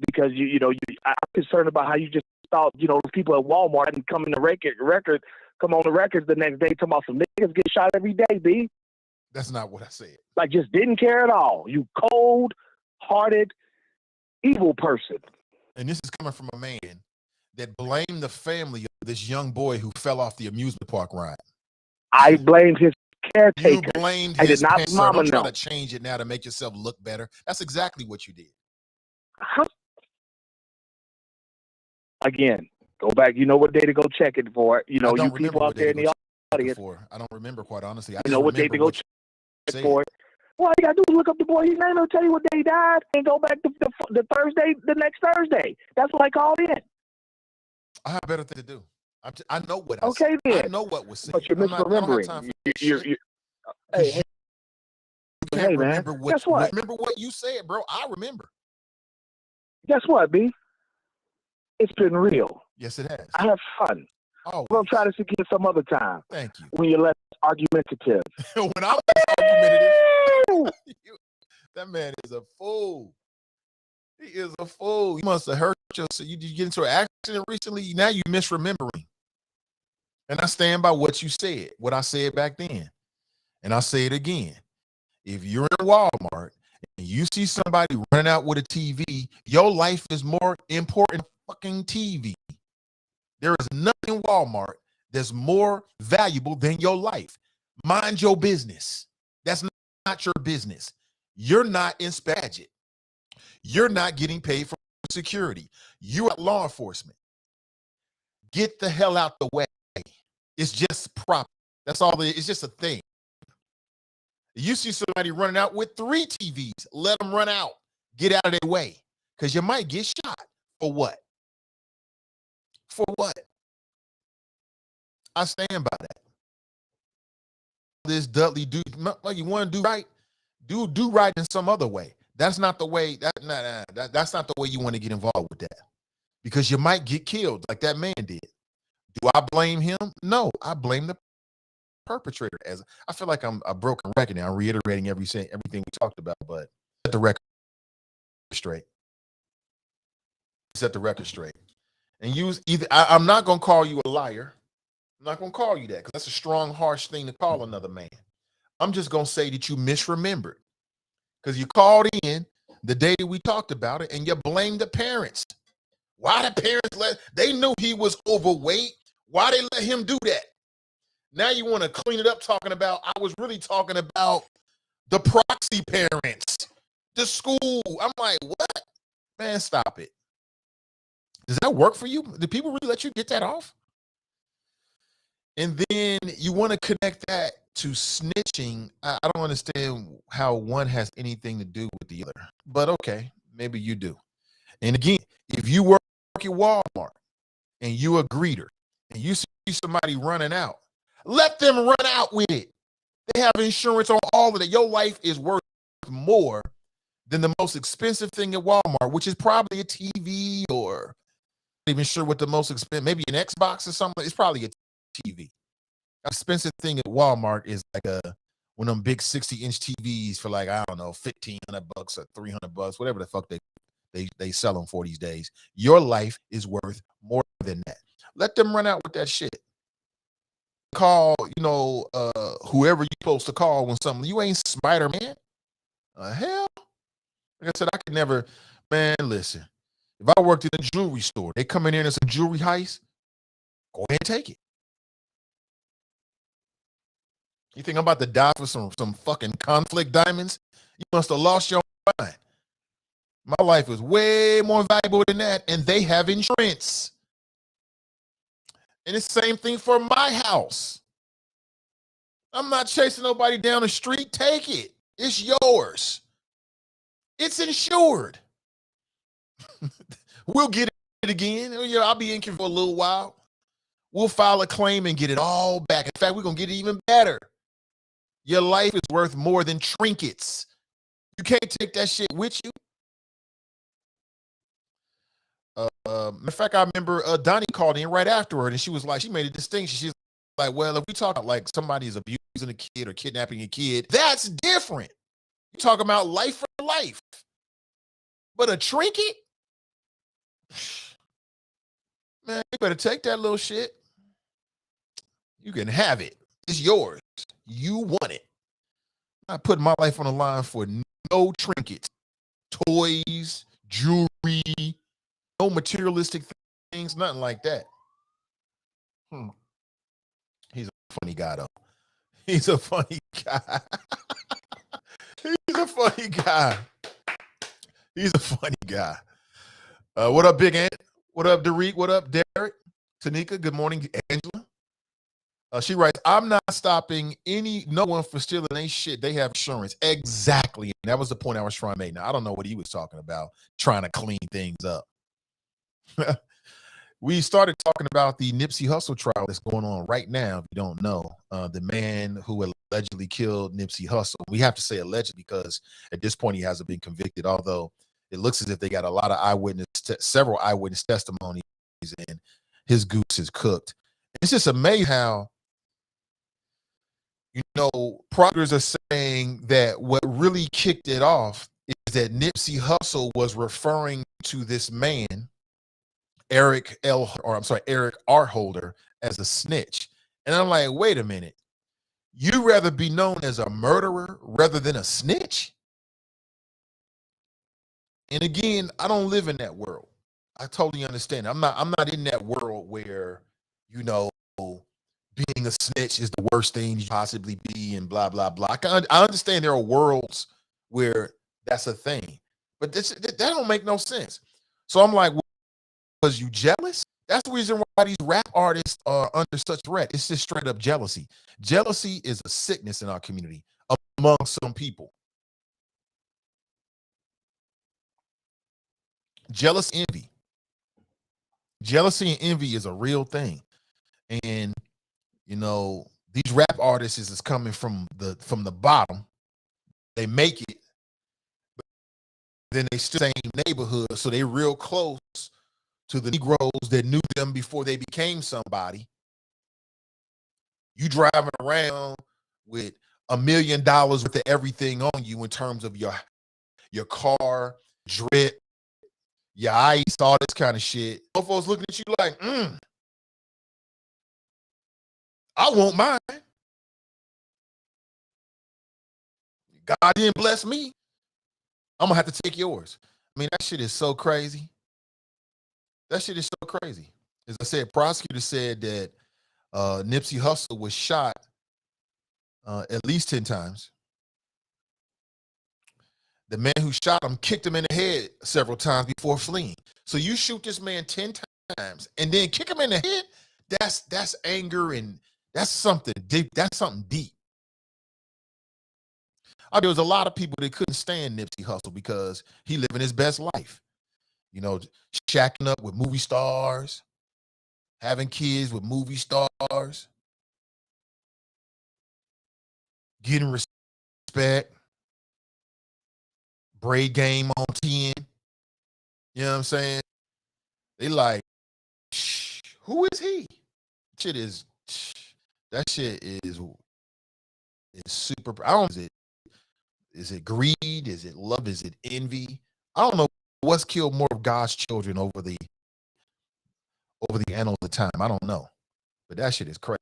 Because I'm concerned about how you just thought people at Walmart and come on the records the next day talking about some niggas get shot every day. B. That's not what I said. Like, just didn't care at all. You cold-hearted, evil person. And this is coming from a man that blamed the family of this young boy who fell off the amusement park ride. I blamed his caretaker. You blamed his I did not mama Don't try to change it now to make yourself look better. That's exactly what you did. Again, go back. You know what day to go check it for. You people out there in the audience. I don't remember, quite honestly. You know what day to go check for it. All you got to do is look up the boy. His name will tell you what day he died and go back to the Thursday, the next Thursday. That's what I called in. I have better thing to do. I know what I okay, said. then. I know what was said. But you're misremembering. You can't man. remember remember what you said, bro. I remember. Guess what, B? It's been real. Yes, it has. I have fun. Oh, we're gonna try this again some other time. Thank you. When you're less argumentative. When I'm argumentative, that man is a fool. He is a fool. You must have hurt yourself. You get into an accident recently. Now you're misremembering. And I stand by what you said, what I said back then. And I'll say it again. If you're in Walmart and you see somebody running out with a TV, your life is more important than fucking TV. There is nothing in Walmart that's more valuable than your life. Mind your business. That's not your business. You're not in Skagit. You're not getting paid for security. You're at law enforcement. Get the hell out the way. It's just prop. That's all it's just a thing. You see somebody running out with 3 TVs, let them run out. Get out of their way. Because you might get shot. For what? For what? I stand by that. This Dudley dude, like you want to do right, do right in some other way. That's not the way. That's not the way you want to get involved with that, because you might get killed like that man did. Do I blame him? No, I blame the perpetrator. As I feel like I'm a broken record now. I'm reiterating everything we talked about, but set the record straight. Set the record straight, and use either. I'm not gonna call you a liar. I'm not gonna call you that because that's a strong, harsh thing to call another man. I'm just gonna say that you misremembered. Because you called in the day that we talked about it and you blamed the parents. Why the parents they knew he was overweight. Why they let him do that? Now you want to clean it up talking about, I was really talking about the proxy parents, the school. I'm like, what? Man, stop it. Does that work for you? Do people really let you get that off? And then you want to connect that to snitching. I don't understand how one has anything to do with the other. But okay, maybe you do. And again, if you work at Walmart and you a greeter and you see somebody running out, let them run out with it. They have insurance on all of it. Your life is worth more than the most expensive thing at Walmart, which is probably a TV, or I'm not even sure what the most expensive, maybe an Xbox or something. It's probably a TV. Expensive thing at Walmart is like one of them big 60-inch TVs for like, I don't know, $1,500 or $300, whatever the fuck they sell them for these days. Your life is worth more than that. Let them run out with that shit. Call, whoever you're supposed to call when something, you ain't Spider-Man. Hell, like I said, I could never, man, listen. If I worked in a jewelry store, they come in here and it's a jewelry heist, go ahead and take it. You think I'm about to die for some fucking conflict diamonds? You must have lost your mind. My life is way more valuable than that, and they have insurance. And it's the same thing for my house. I'm not chasing nobody down the street. Take it. It's yours. It's insured. We'll get it again. I'll be in here for a little while. We'll file a claim and get it all back. In fact, we're going to get it even better. Your life is worth more than trinkets. You can't take that shit with you. Matter of fact, I remember Donnie called in right afterward, and she was like, she made a distinction. She's like, well, if we talk about like somebody's abusing a kid or kidnapping a kid, that's different. You talking about life for life. But a trinket? Man, you better take that little shit. You can have it. It's yours. You want it. I'm not putting my life on the line for no trinkets, toys, jewelry, no materialistic things, nothing like that. He's a funny guy, though. He's a funny guy. He's a funny guy. He's a funny guy. What up, Big Ant? What up, Derek? What up, Derek? Tanika, good morning, Angela. She writes, I'm not stopping no one for stealing their shit. They have insurance. Exactly. And that was the point I was trying to make. Now, I don't know what he was talking about, trying to clean things up. We started talking about the Nipsey Hussle trial that's going on right now. If you don't know, the man who allegedly killed Nipsey Hussle. We have to say alleged because at this point he hasn't been convicted, although it looks as if they got a lot of several eyewitness testimonies, and his goose is cooked. It's just amazing how, prosecutors are saying that what really kicked it off is that Nipsey Hussle was referring to this man, Eric R. Holder, as a snitch. And I'm like, wait a minute. You'd rather be known as a murderer rather than a snitch? And again, I don't live in that world. I totally understand. I'm not in that world where, being a snitch is the worst thing you possibly be and blah, blah, blah. I understand there are worlds where that's a thing, but that don't make no sense. So I'm like, was you jealous? That's the reason why these rap artists are under such threat. It's just straight up jealousy. Jealousy is a sickness in our community among some people. Jealousy and envy is a real thing. And these rap artists is coming from the bottom. They make it, but then they still same neighborhood, so they real close to the Negroes that knew them before they became somebody. You driving around with $1 million worth of everything on you in terms of your car, drip, your ice, all this kind of shit. Folks looking at you like, I want mine. God didn't bless me. I'm gonna have to take yours. I mean, that shit is so crazy. That shit is so crazy. As I said, prosecutors said that Nipsey Hussle was shot at least 10 times. The man who shot him kicked him in the head several times before fleeing. So you shoot this man 10 times and then kick him in the head? That's anger, and that's something deep. That's something deep. There was a lot of people that couldn't stand Nipsey Hussle because he living his best life. You know, shacking up with movie stars, having kids with movie stars, getting respect, braid game on 10. You know what I'm saying? They like, who is he? That shit is super. I don't know. Is it greed? Is it love? Is it envy? I don't know what's killed more of God's children over the annals of time. I don't know, but that shit is crazy.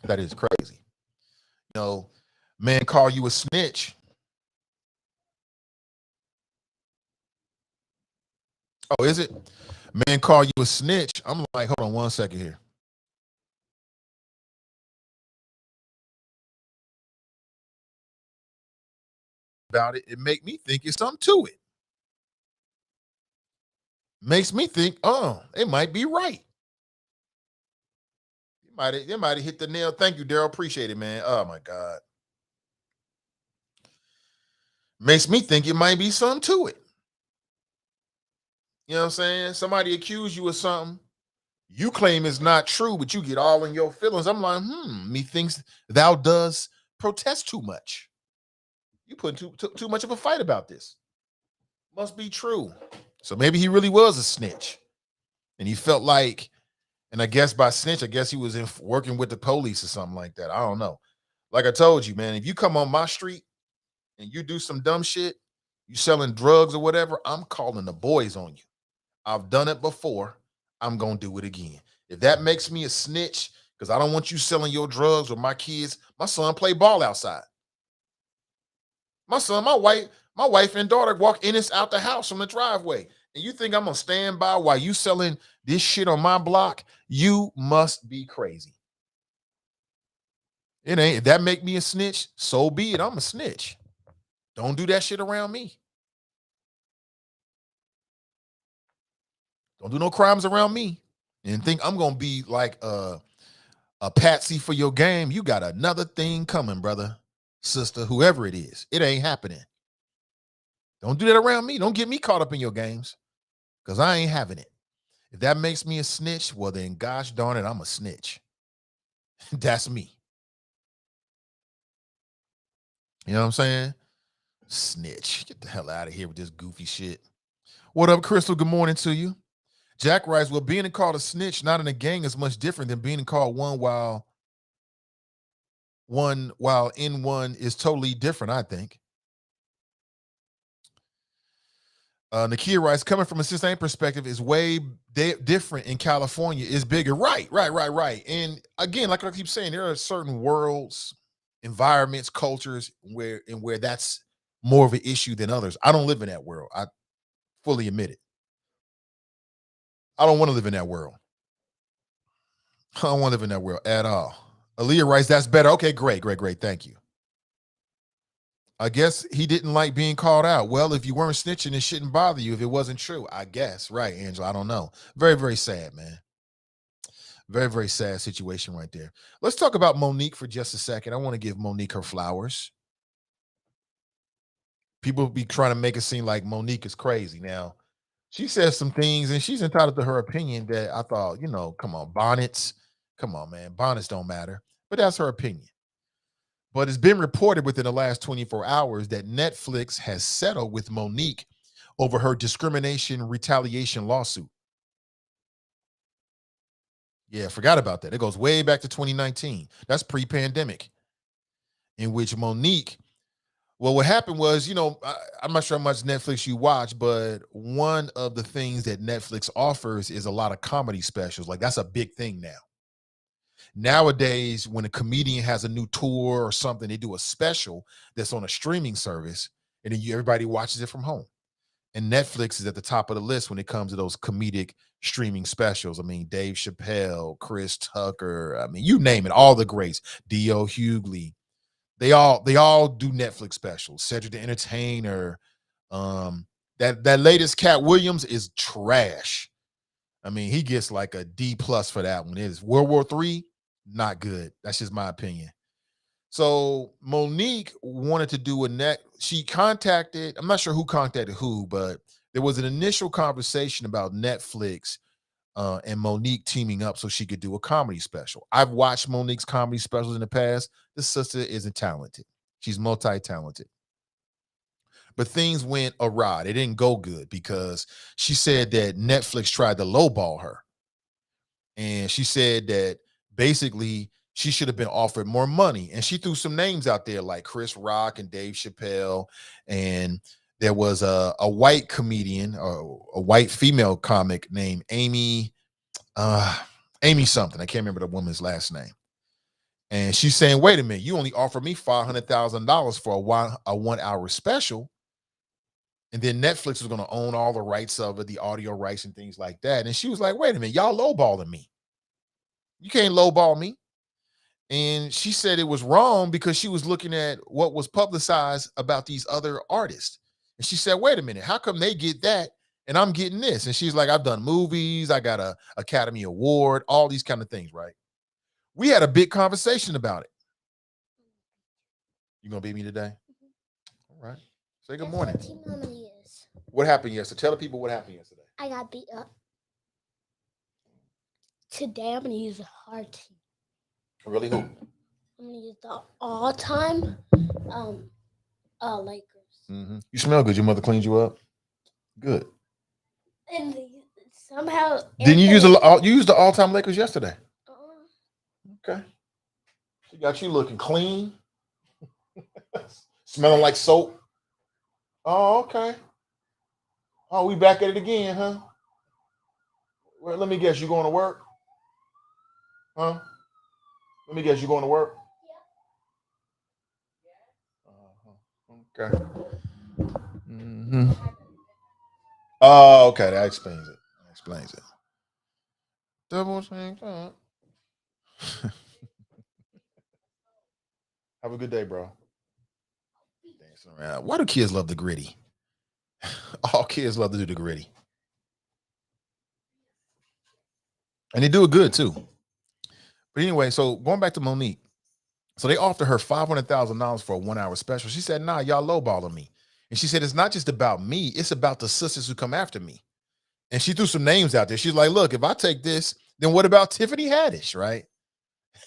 That is crazy. You know, man call you a snitch. Oh, is it? Man call you a snitch. I'm like, hold on one second here. About it, it make me think it's something to it. Makes me think, oh, they might be right. They might have hit the nail. Thank you, Daryl. Appreciate it, man. Oh my God. Makes me think it might be something to it. You know what I'm saying? Somebody accuse you of something. You claim it's not true, but you get all in your feelings. I'm like, methinks thou does protest too much. You put too much of a fight about this. Must be true. So maybe he really was a snitch. And he felt like, and I guess by snitch, I guess he was working with the police or something like that. I don't know. Like I told you, man, if you come on my street and you do some dumb shit, you selling drugs or whatever, I'm calling the boys on you. I've done it before. I'm going to do it again. If that makes me a snitch, because I don't want you selling your drugs with my kids. My son play ball outside. My wife and daughter walk in and out the house from the driveway. And you think I'm going to stand by while you selling this shit on my block? You must be crazy. It ain't. If that make me a snitch, so be it. I'm a snitch. Don't do that shit around me. Don't do no crimes around me. And think I'm going to be like a patsy for your game. You got another thing coming, brother, sister, whoever it is. It ain't happening. Don't do that around me. Don't get me caught up in your games, because I ain't having it. If that makes me a snitch, well then, gosh darn it, I'm a snitch. That's me. You know what I'm saying? Snitch. Get the hell out of here with this goofy shit. What up, Crystal? Good morning to you. Jack writes, well, being called a snitch, not in a gang, is much different than being called one while in one is totally different, I think. Nakia writes, coming from a Cincinnati perspective is way different in California. Is bigger. Right. And again, like I keep saying, there are certain worlds, environments, cultures where that's more of an issue than others. I don't live in that world. I fully admit it. I don't want to live in that world. I don't want to live in that world at all. Aaliyah writes, that's better. Okay, great. Thank you. I guess he didn't like being called out. Well, if you weren't snitching, it shouldn't bother you if it wasn't true. I guess. Right, Angela. I don't know. Very, very sad, man. Very, very sad situation right there. Let's talk about Monique for just a second. I want to give Monique her flowers. People be trying to make it seem like Monique is crazy. Now, she says some things, and she's entitled to her opinion that I thought, come on, bonnets. Come on, man. Bonnets don't matter. But that's her opinion. But it's been reported within the last 24 hours that Netflix has settled with Monique over her discrimination retaliation lawsuit. Yeah, forgot about that. It goes way back to 2019. That's pre-pandemic, in which Monique, well, what happened was, I'm not sure how much Netflix you watch, but one of the things that Netflix offers is a lot of comedy specials. Like, that's a big thing now. Nowadays, when a comedian has a new tour or something, they do a special that's on a streaming service, and then everybody watches it from home. And Netflix is at the top of the list when it comes to those comedic streaming specials. I mean, Dave Chappelle, Chris Tucker, I mean, you name it, all the greats, D.O. Hughley. They all do Netflix specials. Cedric the Entertainer. That latest Cat Williams is trash. I mean, he gets like a D+ for that one. It is World War III, not good. That's just my opinion. So Monique wanted to do she contacted, I'm not sure who contacted who, but there was an initial conversation about Netflix and Monique teaming up so she could do a comedy special. I've watched Monique's comedy specials in the past. This sister isn't talented. She's multi-talented. But things went awry. It didn't go good because she said that Netflix tried to lowball her. And she said that basically she should have been offered more money. And she threw some names out there like Chris Rock and Dave Chappelle. And there was a white comedian or a white female comic named Amy something. I can't remember the woman's last name. And she's saying, wait a minute, you only offered me $500,000 for a 1 hour special. And then Netflix was going to own all the rights of it, the audio rights and things like that. And she was like, wait a minute, y'all lowballing me. You can't lowball me. And she said it was wrong because she was looking at what was publicized about these other artists. And she said, wait a minute, how come they get that and I'm getting this? And she's like, I've done movies, I got an Academy Award, all these kind of things, right? We had a big conversation about it. You gonna beat me today? All right. Say good morning. What happened yesterday? Tell the people what happened yesterday. I got beat up. Today I'm gonna use a hard team. Really, who? I'm gonna use the all-time Lakers. Mm-hmm. You smell good. Your mother cleaned you up. Good. And somehow. Didn't you use you used the all-time Lakers yesterday? Okay. She got you looking clean, smelling like soap. Oh, okay. Oh, we back at it again, huh? Well, let me guess, you going to work? Huh? Let me guess, you going to work? Yeah. Okay. Mm-hmm. Oh, okay. That explains it. Double think that. Have a good day, bro. Dancing around. Why do kids love the gritty? All kids love to do the gritty. And they do it good too. But anyway, so going back to Monique. So they offered her $500,000 for a 1 hour special. She said, nah, y'all lowballing me. And she said, it's not just about me. It's about the sisters who come after me. And she threw some names out there. She's like, look, if I take this, then what about Tiffany Haddish, right?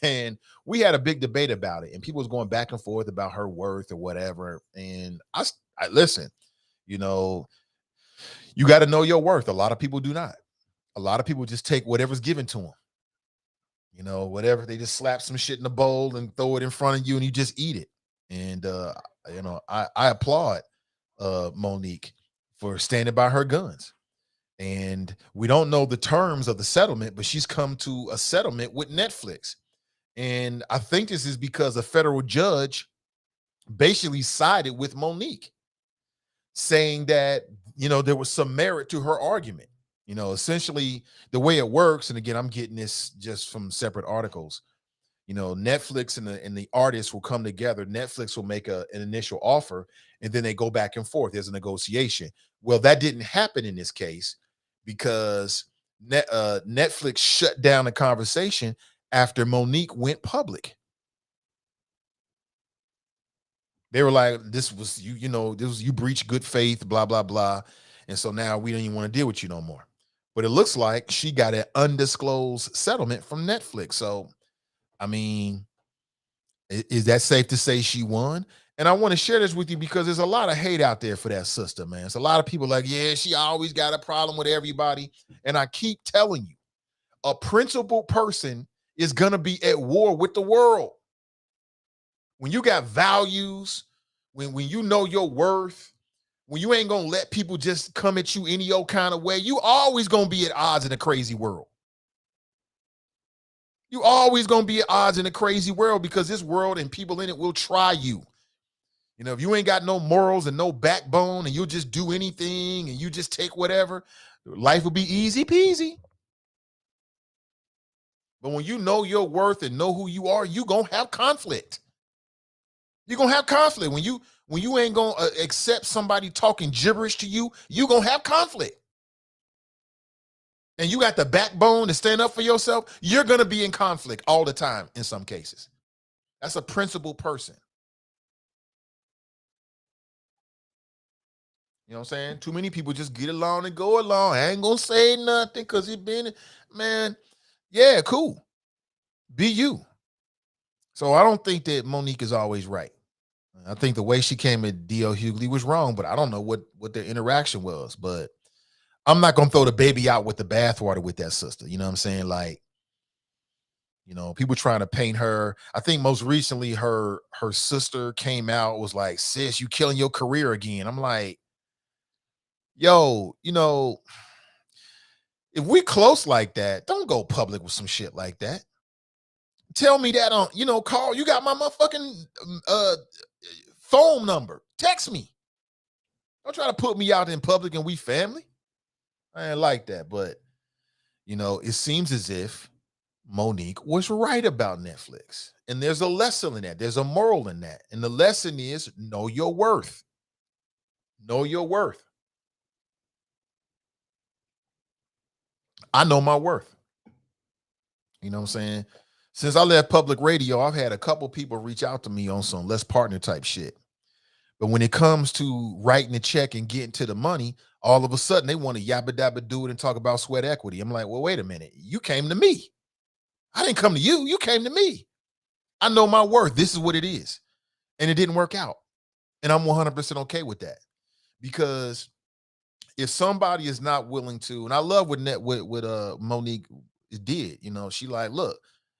And we had a big debate about it. And people was going back and forth about her worth or whatever. And I listen, you know, you got to know your worth. A lot of people do not. A lot of people just take whatever's given to them. You know, whatever, they just slap some shit in a bowl and throw it in front of you and you just eat it. And, you know, I applaud Monique for standing by her guns. And we don't know the terms of the settlement, but she's come to a settlement with Netflix. And I think this is because a federal judge basically sided with Monique, saying that, you know, there was some merit to her argument. You know, essentially the way it works, and again, I'm getting this just from separate articles, you know, Netflix and the artists will come together. Netflix will make an initial offer, and then they go back and forth. There's a negotiation. Well, that didn't happen in this case because Netflix shut down the conversation after Monique went public. They were like, this was you know, this was, you breached good faith, blah, blah, blah. And so now we don't even want to deal with you no more. But it looks like she got an undisclosed settlement from Netflix. So, I mean, is that safe to say she won? And I want to share this with you because there's a lot of hate out there for that sister, man. It's a lot of people like, yeah, she always got a problem with everybody. And I keep telling you, a principled person is going to be at war with the world. When you got values, when you know your worth, when you ain't gonna let people just come at you any old kind of way, you always gonna be at odds in a crazy world. You always gonna be at odds in a crazy world because this world and people in it will try you. You know, if you ain't got no morals and no backbone and you'll just do anything and you just take whatever, life will be easy peasy. But when you know your worth and know who you are, you gonna have conflict. You're gonna have conflict. When you ain't gonna accept somebody talking gibberish to you, you gonna have conflict. And you got the backbone to stand up for yourself, you're gonna be in conflict all the time in some cases. That's a principled person. You know what I'm saying? Too many people just get along and go along. I ain't gonna say nothing because it been, man, yeah, cool. Be you. So I don't think that Monique is always right. I think the way she came at D.L. Hughley was wrong, but I don't know what their interaction was. But I'm not gonna throw the baby out with the bathwater with that sister. You know what I'm saying? Like, you know, people trying to paint her. I think most recently her sister came out, was like, sis, you killing your career again. I'm like, yo, you know, if we close like that, don't go public with some shit like that. Tell me that on, you know, Carl, you got my motherfucking phone number. Text me. Don't try to put me out in public and we family. I ain't like that. But, you know, it seems as if Monique was right about Netflix. And there's a lesson in that. There's a moral in that. And the lesson is know your worth. Know your worth. I know my worth. You know what I'm saying? Since I left public radio, I've had a couple people reach out to me on some let's partner type shit. But when it comes to writing a check and getting to the money, all of a sudden they want to yabba dabba do it and talk about sweat equity. I'm like, well, wait a minute. You came to me. I didn't come to you. You came to me. I know my worth. This is what it is. And it didn't work out. And I'm 100% okay with that. Because if somebody is not willing to, and I love what Monique did, you know, she like, look,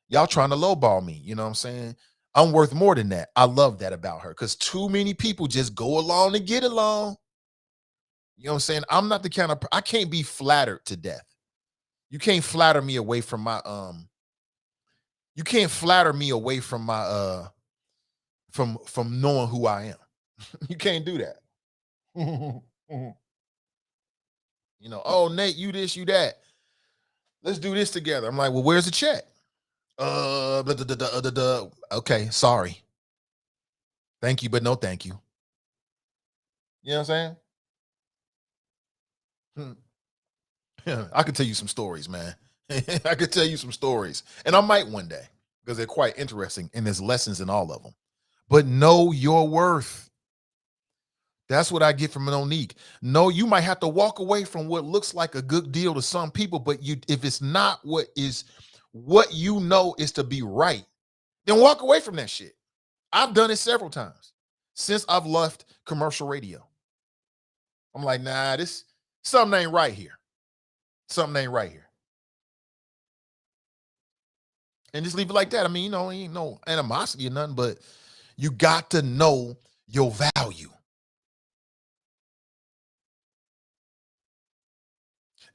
y'all trying to lowball me. You know what I'm saying? I'm worth more than that. I love that about her because too many people just go along to get along. You know what I'm saying? I'm not the kind of, I can't be flattered to death. You can't flatter me away from my, you can't flatter me away from my, from knowing who I am. You can't do that. You know, oh, Nate, you this, you that. Let's do this together. I'm like, well, where's the check? Okay, sorry. Thank you, but no thank you. You know what I'm saying? I could tell you some stories, man. I could tell you some stories. And I might one day because they're quite interesting and there's lessons in all of them. But know your worth. That's what I get from Monique. No, you might have to walk away from what looks like a good deal to some people, but if it's not what you know is to be right, then walk away from that shit. I've done it several times since I've left commercial radio. I'm like, nah, something ain't right here. Something ain't right here. And just leave it like that. I mean, you know, ain't no animosity or nothing, but you got to know your value.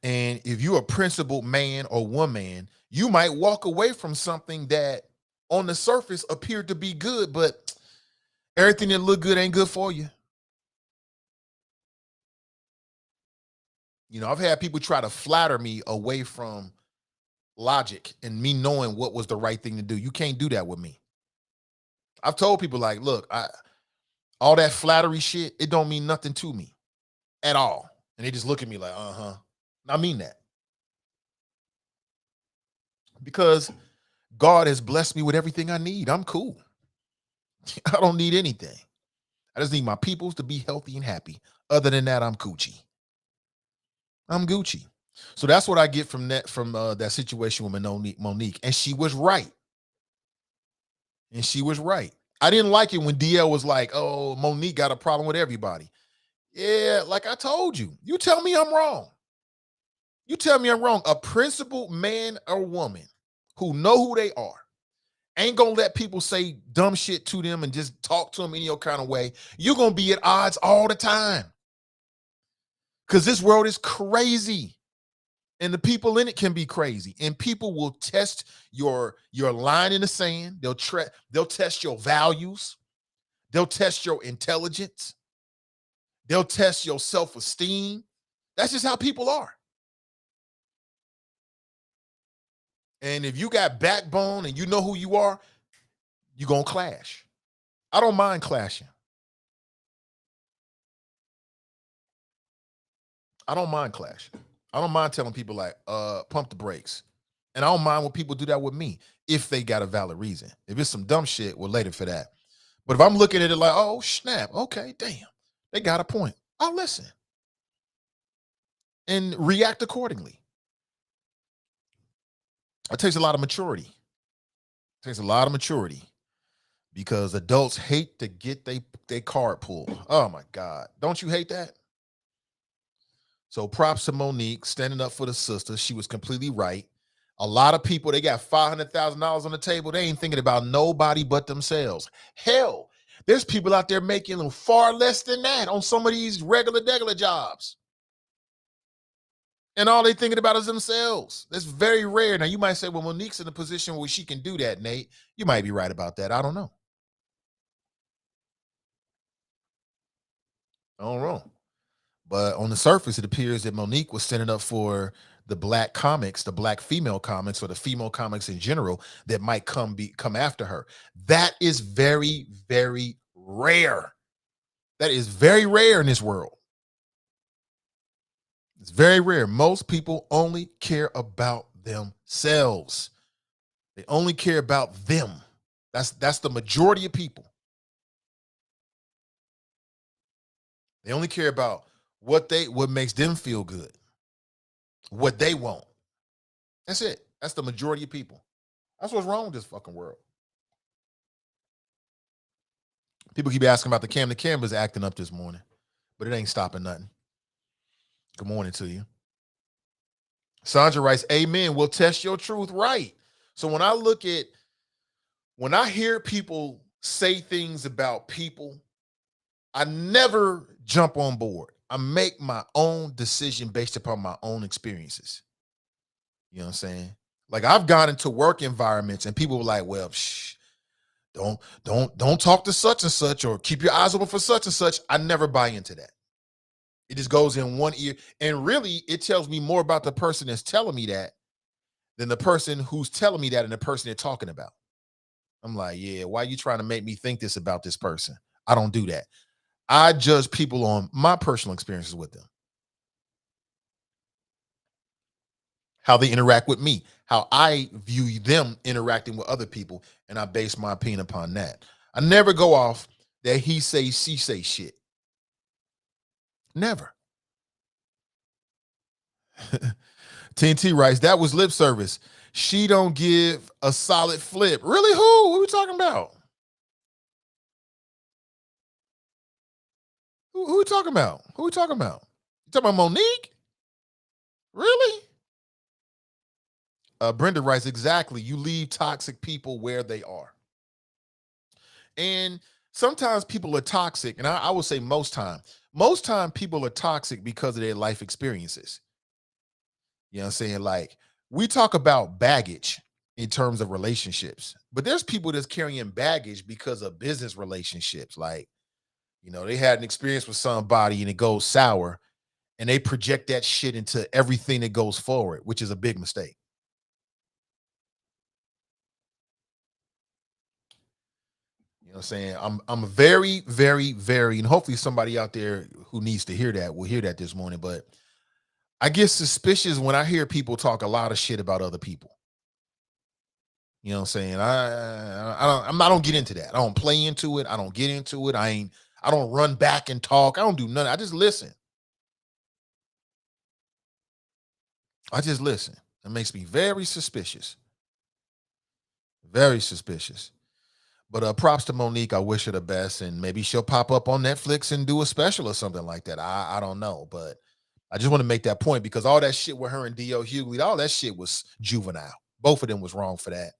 And if you're a principled man or woman, you might walk away from something that on the surface appeared to be good, but everything that look good ain't good for you. You know, I've had people try to flatter me away from logic and me knowing what was the right thing to do. You can't do that with me. I've told people like, look, all that flattery shit, it don't mean nothing to me at all. And they just look at me like, I mean that. Because God has blessed me with everything I need. I'm cool. I don't need anything. I just need my peoples to be healthy and happy. Other than that, I'm Gucci. I'm Gucci. So that's what I get from that situation with Monique. And she was right. I didn't like it when DL was like, oh, Monique got a problem with everybody. Yeah, like I told you. You tell me I'm wrong. A principled man or woman who know who they are ain't gonna let people say dumb shit to them and just talk to them any kind of way. You're gonna be at odds all the time. Because this world is crazy. And the people in it can be crazy. And people will test your line in the sand. They'll test your values. They'll test your intelligence. They'll test your self-esteem. That's just how people are. And if you got backbone and you know who you are, you're going to clash. I don't mind clashing. I don't mind clashing. I don't mind telling people like, pump the brakes. And I don't mind when people do that with me if they got a valid reason. If it's some dumb shit, we're later for that. But if I'm looking at it like, oh, snap, okay, damn, they got a point, I'll listen and react accordingly. It takes a lot of maturity. It takes a lot of maturity because adults hate to get they card pulled. Oh, my God. Don't you hate that? So props to Monique standing up for the sister. She was completely right. A lot of people, they got $500,000 on the table. They ain't thinking about nobody but themselves. Hell, there's people out there making far less than that on some of these regular jobs. And all they thinking about is themselves. That's very rare. Now, you might say, well, Monique's in a position where she can do that, Nate. You might be right about that. I don't know. I don't know. But on the surface, it appears that Monique was standing up for the black comics, the black female comics, or the female comics in general that might come after her. That is very, very rare. That is very rare in this world. It's very rare. Most people only care about themselves. They only care about them. That's the majority of people. They only care about what makes them feel good, what they want. That's it. That's the majority of people. That's what's wrong with this fucking world. People keep asking about the Cam. The camera's acting up this morning, but it ain't stopping nothing. Good morning to you. Sandra writes, amen, we'll test your truth right. So when I hear people say things about people, I never jump on board. I make my own decision based upon my own experiences. You know what I'm saying? Like I've gone into work environments and people were like, well, don't talk to such and such or keep your eyes open for such and such. I never buy into that. It just goes in one ear. And really, it tells me more about the person that's telling me that than the person who's telling me that and the person they're talking about. I'm like, yeah, why are you trying to make me think this about this person? I don't do that. I judge people on my personal experiences with them. How they interact with me, how I view them interacting with other people, and I base my opinion upon that. I never go off that he say, she say shit. Never. TNT writes, that was lip service. She don't give a solid flip. Really? Who? What are we talking about? Who are we talking about? Who are we talking about? You talking about Monique? Really? Brenda writes, exactly. You leave toxic people where they are. And sometimes people are toxic, and I would say most time people are toxic because of their life experiences. You know what I'm saying? Like, we talk about baggage in terms of relationships, but there's people that's carrying baggage because of business relationships. Like, you know, they had an experience with somebody and it goes sour, and they project that shit into everything that goes forward, which is a big mistake. You know what I'm saying? I'm very, very, very, and hopefully somebody out there who needs to hear that will hear that this morning. But I get suspicious when I hear people talk a lot of shit about other people. You know what I'm saying? I don't get into that. I don't play into it. I don't get into it. I don't run back and talk. I don't do nothing. I just listen. It makes me very suspicious. Very suspicious. But props to Monique. I wish her the best, and maybe she'll pop up on Netflix and do a special or something like that. I don't know, but I just want to make that point because all that shit with her and D.L. Hughley, all that shit was juvenile. Both of them was wrong for that.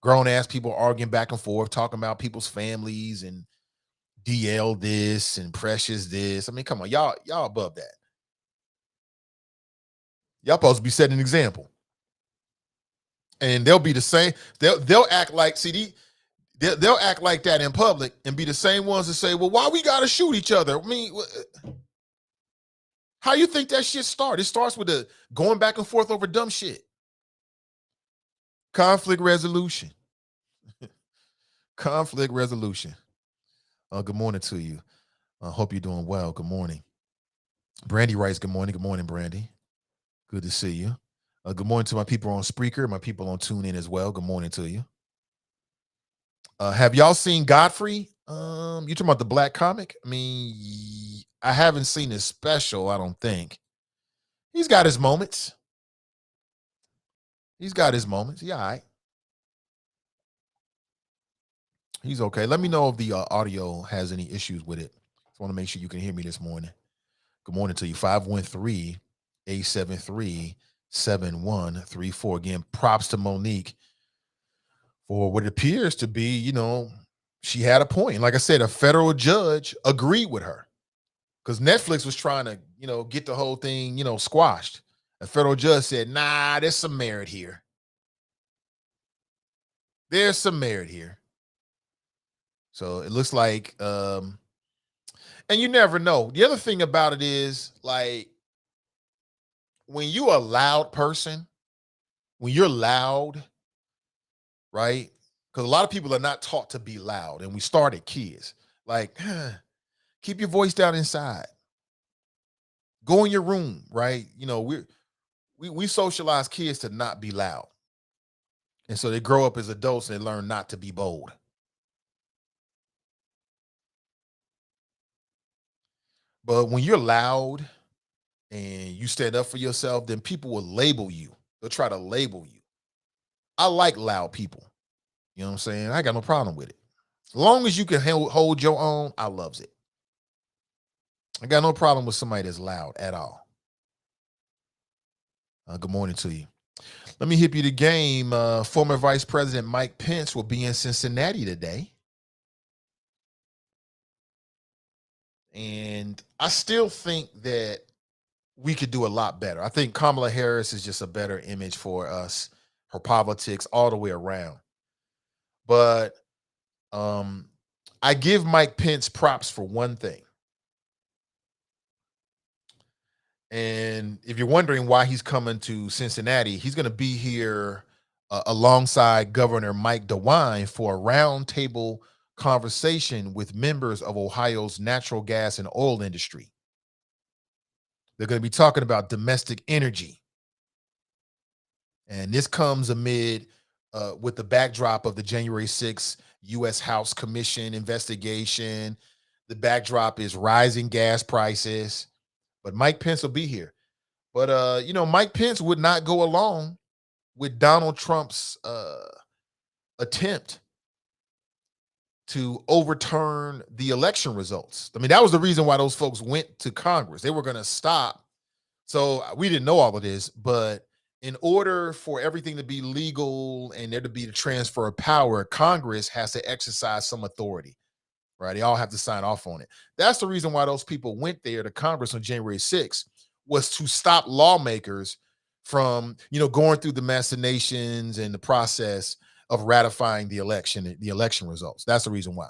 Grown ass people arguing back and forth, talking about people's families and DL this and Precious this. I mean, come on, y'all above that. Y'all supposed to be setting an example. And they'll be the same. They'll act like, see, They'll act like that in public and be the same ones that say, well, why we got to shoot each other? I mean, how you think that shit starts? It starts with the going back and forth over dumb shit. Conflict resolution. Conflict resolution. Good morning to you. I hope you're doing well. Good morning. Brandy writes, good morning. Good morning, Brandy. Good to see you. Good morning to my people on Spreaker, my people on TuneIn as well. Good morning to you. Have y'all seen Godfrey? You talking about the black comic? I mean, I haven't seen his special, I don't think. He's got his moments. He's got his moments. Yeah, all right. He's okay. Let me know if the audio has any issues with it. Just want to make sure you can hear me this morning. Good morning to you. 513-873-7134. Again, props to Monique for what it appears to be, she had a point. Like I said, a federal judge agreed with her because Netflix was trying to, get the whole thing, squashed. A federal judge said, nah, there's some merit here. There's some merit here. So it looks like, and you never know. The other thing about it is, like, when you a loud person, when you're loud, right? Because a lot of people are not taught to be loud, and we started kids. Like, keep your voice down inside. Go in your room, right? We socialize kids to not be loud. And so they grow up as adults and they learn not to be bold. But when you're loud and you stand up for yourself, then people will label you. They'll try to label you. I like loud people. You know what I'm saying? I got no problem with it. As long as you can hold your own, I loves it. I got no problem with somebody that's loud at all. Good morning to you. Let me hip you the game. Former Vice President Mike Pence will be in Cincinnati today. And I still think that we could do a lot better. I think Kamala Harris is just a better image for us, her politics all the way around. But I give Mike Pence props for one thing. And if you're wondering why he's coming to Cincinnati, he's going to be here alongside Governor Mike DeWine for a roundtable conversation with members of Ohio's natural gas and oil industry. They're going to be talking about domestic energy. And this comes amid with the backdrop of the January 6th U.S. House Commission investigation. The backdrop is rising gas prices. But Mike Pence will be here. But, Mike Pence would not go along with Donald Trump's attempt to overturn the election results. I mean, that was the reason why those folks went to Congress. They were going to stop. So we didn't know all of this, but in order for everything to be legal and there to be the transfer of power, Congress has to exercise some authority, right? They all have to sign off on it. That's the reason why those people went there to Congress on January 6th, was to stop lawmakers from, going through the machinations and the process of ratifying the election results. That's the reason why.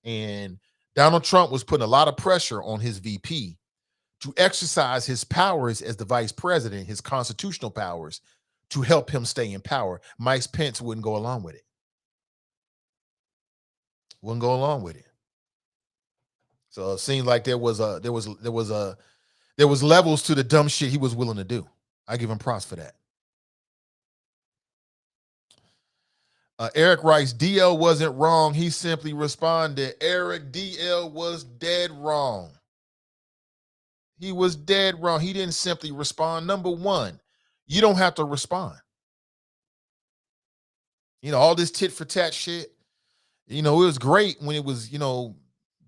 And Donald Trump was putting a lot of pressure on his VP to exercise his powers as the vice president, his constitutional powers, to help him stay in power. Mike Pence wouldn't go along with it. Wouldn't go along with it. So it seemed like there was levels to the dumb shit he was willing to do. I give him props for that. Eric writes, DL wasn't wrong. He simply responded. Eric, DL was dead wrong. He was dead wrong. He didn't simply respond. Number one, you don't have to respond. All this tit for tat shit, it was great when it was,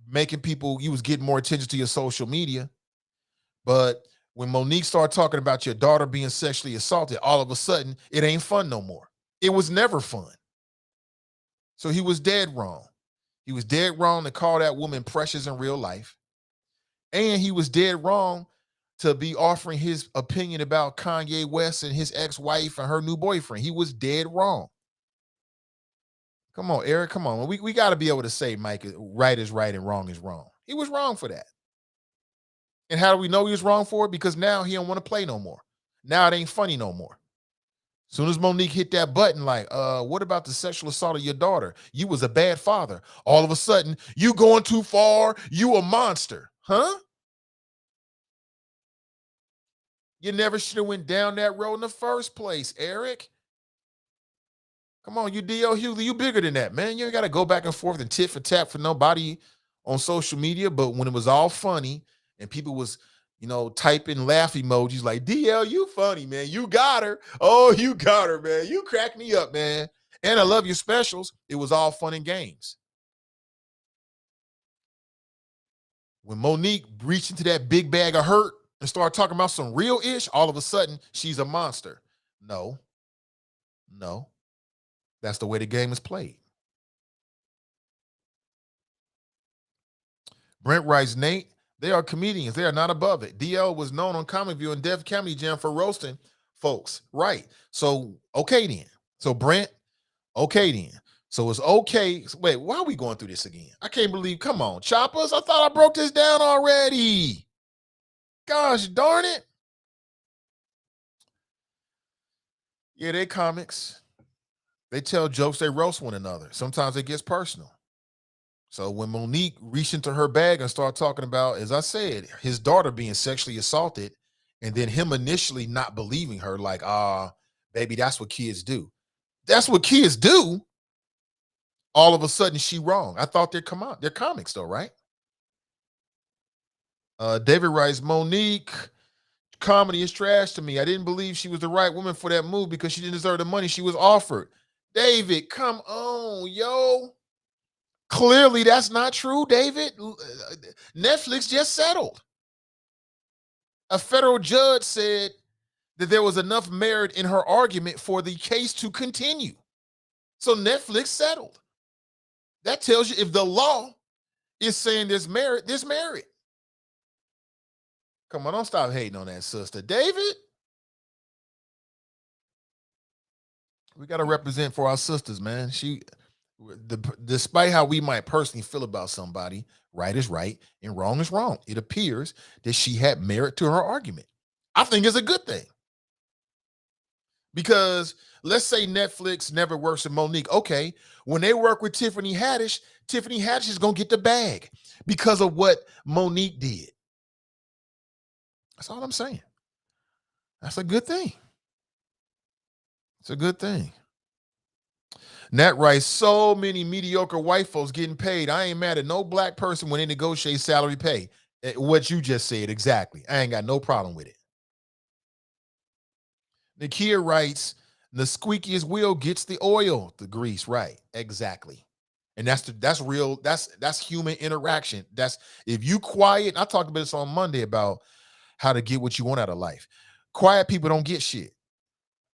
making people, you was getting more attention to your social media. But when Monique started talking about your daughter being sexually assaulted, all of a sudden, it ain't fun no more. It was never fun. So he was dead wrong. He was dead wrong to call that woman precious in real life. And he was dead wrong to be offering his opinion about Kanye West and his ex-wife and her new boyfriend. He was dead wrong. Come on, Eric. Come on. We got to be able to say, Mike, right is right and wrong is wrong. He was wrong for that. And how do we know he was wrong for it? Because now he don't want to play no more. Now it ain't funny no more. Soon as Monique hit that button, like, what about the sexual assault of your daughter? You was a bad father. All of a sudden, you going too far. You a monster. Huh? You never should have went down that road in the first place, Eric. Come on, you D.L. Hughley, you bigger than that, man. You ain't got to go back and forth and tit for tat for nobody on social media. But when it was all funny and people was, typing laugh emojis like, DL, you funny, man. You got her. Oh, you got her, man. You crack me up, man. And I love your specials. It was all fun and games. When Monique reached into that big bag of hurt and started talking about some real ish, all of a sudden, she's a monster. No. That's the way the game is played. Brent writes, Nate, they are comedians. They are not above it. DL was known on Comic View and Def Comedy Jam for roasting folks. Right. So, okay then. So, Brent, okay then. So, it's okay. Wait, why are we going through this again? I can't believe. Come on, Choppers. I thought I broke this down already. Gosh darn it. Yeah, they comics. They tell jokes, they roast one another. Sometimes it gets personal. So when Monique reached into her bag and started talking about, as I said, his daughter being sexually assaulted, and then him initially not believing her, like, baby, that's what kids do. That's what kids do. All of a sudden, she wrong. I thought they're comics though, right? David writes, Monique, comedy is trash to me. I didn't believe she was the right woman for that move because she didn't deserve the money she was offered. David, come on, yo. Clearly, that's not true, David. Netflix just settled. A federal judge said that there was enough merit in her argument for the case to continue. So Netflix settled. That tells you if the law is saying there's merit, there's merit. Come on, don't stop hating on that sister. David, we got to represent for our sisters, man. Despite how we might personally feel about somebody, right is right and wrong is wrong. It appears that she had merit to her argument. I think it's a good thing. Because let's say Netflix never works with Monique. Okay, when they work with Tiffany Haddish is going to get the bag because of what Monique did. That's all I'm saying. That's a good thing. It's a good thing. Nat writes, so many mediocre white folks getting paid. I ain't mad at no black person when they negotiate salary pay. What you just said, exactly. I ain't got no problem with it. Nakia writes, the squeakiest wheel gets the oil, the grease, right? Exactly. And that's real, that's human interaction. That's if you quiet, I talked about this on Monday about how to get what you want out of life. Quiet people don't get shit.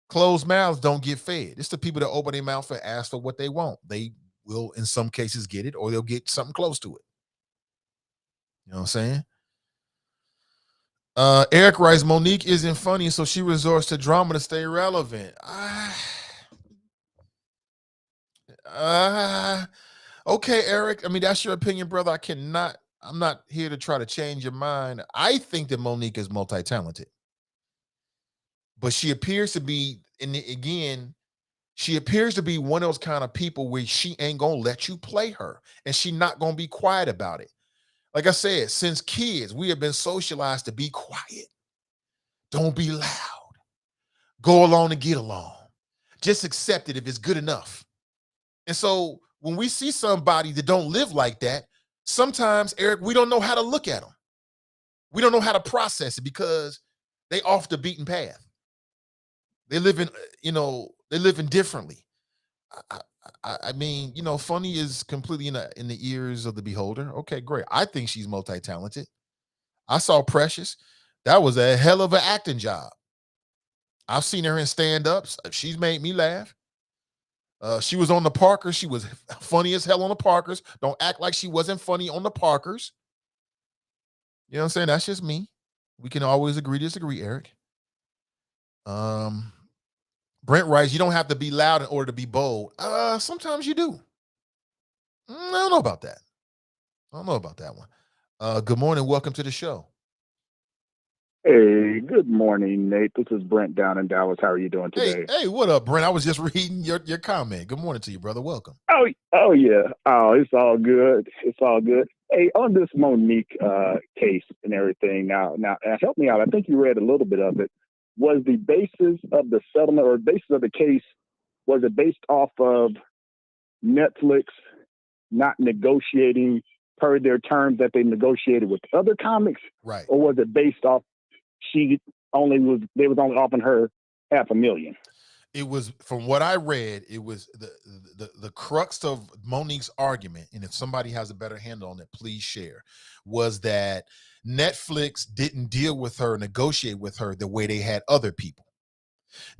Closed mouths don't get fed. It's the people that open their mouth and ask for what they want. They will, in some cases, get it, or they'll get something close to it. You know what I'm saying? Eric writes, Monique isn't funny, so she resorts to drama to stay relevant. Okay, Eric. I mean, that's your opinion, brother. I'm not here to try to change your mind. I think that Monique is multi-talented. But she appears to be, she appears to be one of those kind of people where she ain't going to let you play her. And she not going to be quiet about it. Like I said, since kids, we have been socialized to be quiet. Don't be loud. Go along and get along. Just accept it if it's good enough. And so when we see somebody that don't live like that, sometimes, Eric, we don't know how to look at them. We don't know how to process it because they off the beaten path. They live in differently. I mean, funny is completely in the ears of the beholder. Okay, great. I think she's multi-talented. I saw Precious. That was a hell of an acting job. I've seen her in stand-ups. She's made me laugh. She was on the Parkers. She was funny as hell on the Parkers. Don't act like she wasn't funny on the Parkers. You know what I'm saying? That's just me. We can always agree to disagree, Eric. Brent writes, you don't have to be loud in order to be bold. Sometimes you do. I don't know about that. I don't know about that one. Good morning. Welcome to the show. Hey, good morning, Nate. This is Brent down in Dallas. How are you doing today? Hey, what up, Brent? I was just reading your comment. Good morning to you, brother. Welcome. Oh yeah. Oh, it's all good. It's all good. Hey, on this Monique case and everything. Now, help me out. I think you read a little bit of it. Was the basis of the settlement or basis of the case, was it based off of Netflix not negotiating per their terms that they negotiated with other comics, Right. or was it based off they was only offering her $500,000? It was, from what I read, it was the crux of Monique's argument, and if somebody has a better handle on it, please share, was that Netflix didn't deal with her, negotiate with her the way they had other people.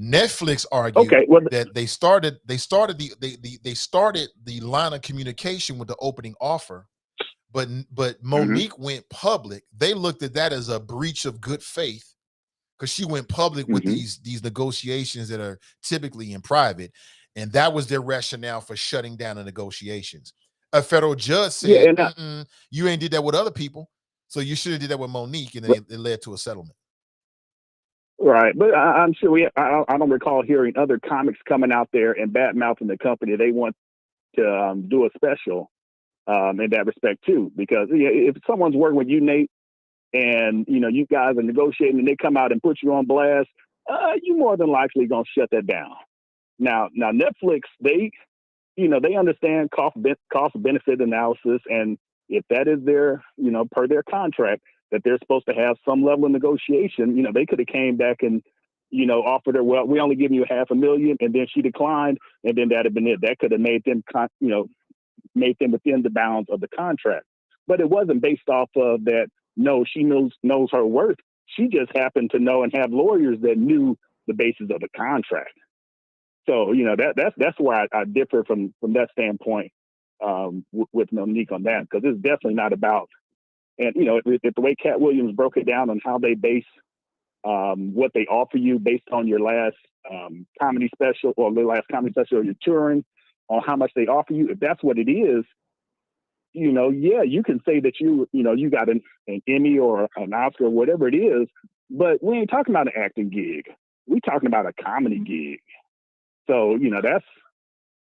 Netflix argued that they started the line of communication with the opening offer, but Monique went public. They looked at that as a breach of good faith, because she went public with these negotiations that are typically in private, and that was their rationale for shutting down the negotiations. A federal judge said, you ain't did that with other people, so you should have did that with Monique, and then it led to a settlement. Right, but I'm sure I don't recall hearing other comics coming out there and bad mouthing the company. They want to do a special in that respect too, because if someone's working with you, Nate, and you guys are negotiating, and they come out and put you on blast, you more than likely gonna shut that down. Now Netflix, they understand cost benefit analysis, and if that is their per their contract that they're supposed to have some level of negotiation, they could have came back and offered her, well, we only giving you $500,000, and then she declined, and then that'd have been it. That could have made them made them within the bounds of the contract. But it wasn't based off of that. No, she knows her worth. She just happened to know and have lawyers that knew the basis of the contract. So that's where I differ from that standpoint with Monique on that, because it's definitely not about. And if the way Cat Williams broke it down on how they base what they offer you based on your last comedy special or the last comedy special or your touring, on how much they offer you, if that's what it is, you can say that you got an Emmy or an Oscar or whatever it is, but we ain't talking about an acting gig. We talking about a comedy gig. So, that's,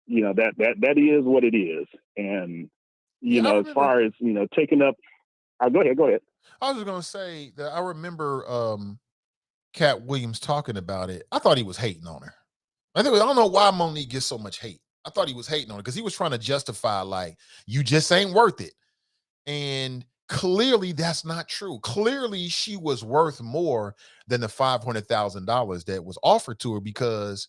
that is what it is. And, as far as, taking up, go ahead. I was just going to say that I remember Cat Williams talking about it. I thought he was hating on her. I don't know why Monique gets so much hate. I thought he was hating on her because he was trying to justify, like, you just ain't worth it. And clearly that's not true. Clearly she was worth more than the $500,000 that was offered to her, because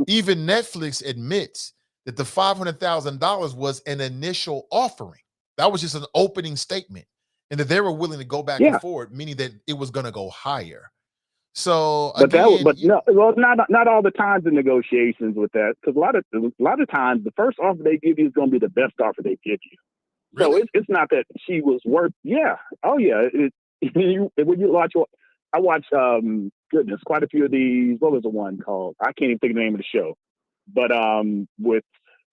even Netflix admits that the $500,000 was an initial offering. That was just an opening statement, and that they were willing to go back and forward, meaning that it was going to go higher. So, not all the times in negotiations with that, because a lot of times the first offer they give you is going to be the best offer they give you. Really? So it's not that she was worth. Yeah. Oh yeah. When you watch, I watch quite a few of these. What was the one called? I can't even think of the name of the show, but with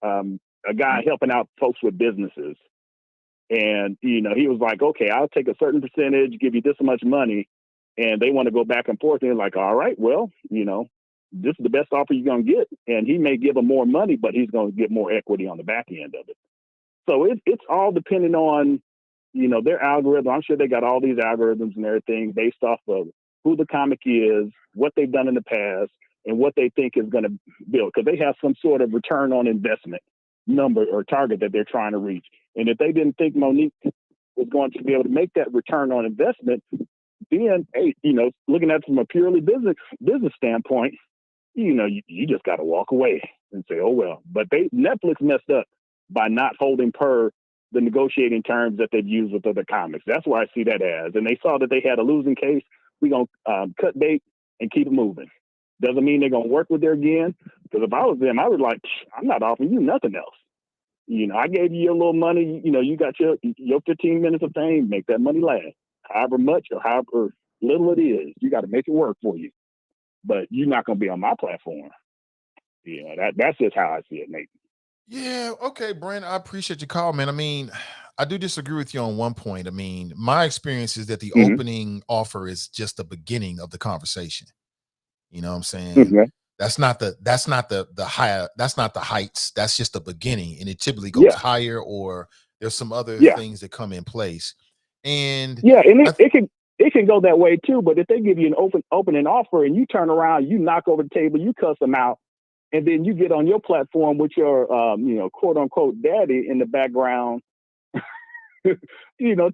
a guy helping out folks with businesses, and he was like, okay, I'll take a certain percentage, give you this much money. And they want to go back and forth. And they're like, all right, well, this is the best offer you're going to get. And he may give them more money, but he's going to get more equity on the back end of it. So it's all depending on, their algorithm. I'm sure they got all these algorithms and everything based off of who the comic is, what they've done in the past, and what they think is going to build. Because they have some sort of return on investment number or target that they're trying to reach. And if they didn't think Monique was going to be able to make that return on investment, then, hey, looking at it from a purely business standpoint, you just got to walk away and say, oh, well. But Netflix messed up by not holding per the negotiating terms that they've used with other comics. That's where I see that as. And they saw that they had a losing case. We're going to cut bait and keep it moving. Doesn't mean they're going to work with her again. Because if I was them, I would like, I'm not offering you nothing else. I gave you your little money. You got your 15 minutes of fame. Make that money last. However much or however little it is, you got to make it work for you. But you're not going to be on my platform. That's just how I see it, Nathan. Yeah, okay, Brent. I appreciate your call, man. I mean, I do disagree with you on one point. I mean, my experience is that the Hmm. opening offer is just the beginning of the conversation. You know what I'm saying? Okay. That's not the higher, that's not the heights. That's just the beginning. And it typically goes Yeah. higher, or there's some other Yeah. things that come in place. And Yeah. And I it can go that way too. But if they give you an opening offer and you turn around, you knock over the table, you cuss them out, and then you get on your platform with your quote unquote daddy in the background,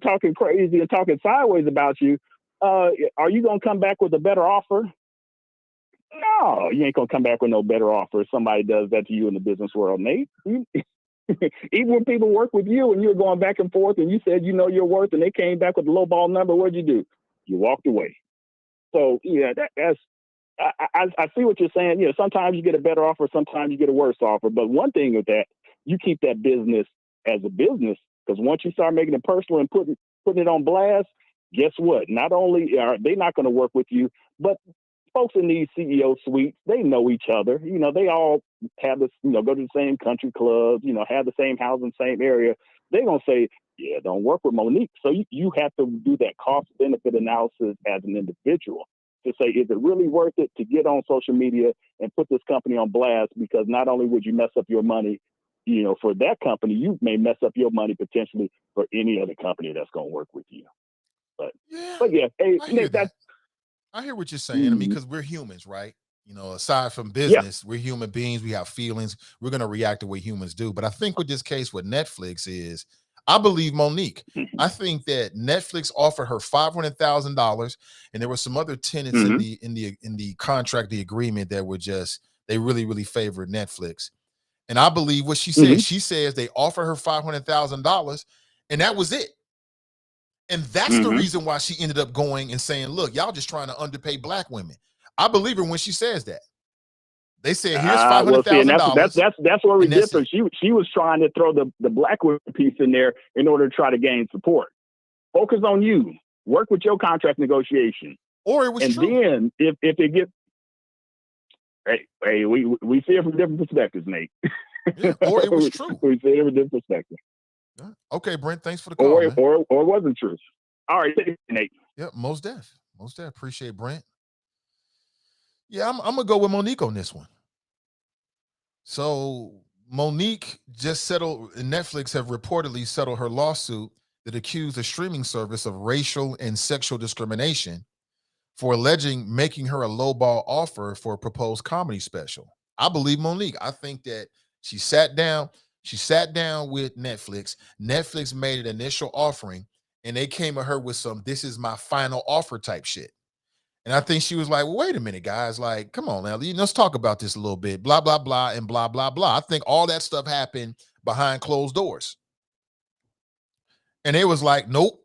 talking crazy and talking sideways about you, are you gonna come back with a better offer? No, you ain't gonna come back with no better offer if somebody does that to you in the business world, Nate. Even when people work with you and you're going back and forth and you said you know your worth and they came back with a low ball number, what'd you do? You walked away. So yeah, that's I see what you're saying. Sometimes you get a better offer, sometimes you get a worse offer. But one thing with that, you keep that business as a business, because once you start making it personal and putting it on blast, guess what? Not only are they not going to work with you, but folks in these CEO suites, they know each other. They all have this, go to the same country clubs, have the same house in the same area. They're going to say, yeah, don't work with Monique. So you have to do that cost benefit analysis as an individual to say, is it really worth it to get on social media and put this company on blast? Because not only would you mess up your money, for that company, you may mess up your money potentially for any other company that's going to work with you. But, yeah, but yeah, hey, I hear Nick, that's, that. I hear what you're saying. I mean, mm, because we're humans, right? Aside from yeah. business, we're human beings. We have feelings. We're going to react the way humans do. But I think with this case with Netflix is, I believe Monique. I think that Netflix offered her $500,000, and there were some other tenants in Mm-hmm. the contract, the agreement, that were just, they really really favored Netflix. And I believe what she Mm-hmm. says. She says they offer her $500,000, and that was it. And that's the Mm-hmm. reason why she ended up going and saying, look, y'all just trying to underpay black women. I believe her when she says that. They said, here's Well, see, and that's that's $500,000, that's that's where we and that's differ. it. She was trying to throw the black women piece in there in order to try to gain support. Focus on you. Work with your contract negotiation, Or it was and true. then if it gets, hey, we see it from different perspectives, Nate. Yeah, or it was true. We see it from different perspectives, Yeah. Okay, Brent, thanks for the call, man. or it wasn't true. All right, Nate. Yeah, most def. Most def. Appreciate Brent. Yeah, I'm gonna go with Monique on this one. So Monique just settled, and Netflix have reportedly settled her lawsuit that accused the streaming service of racial and sexual discrimination for alleging making her a lowball offer for a proposed comedy special. I believe Monique. I think that she sat down, with Netflix. Netflix made an initial offering, and they came at her with some "this is my final offer" type shit. And I think she was like, well, wait a minute, guys. Like, come on now. Let's talk about this a little bit. Blah, blah, blah, and blah, blah, blah. I think all that stuff happened behind closed doors. And they was like, nope,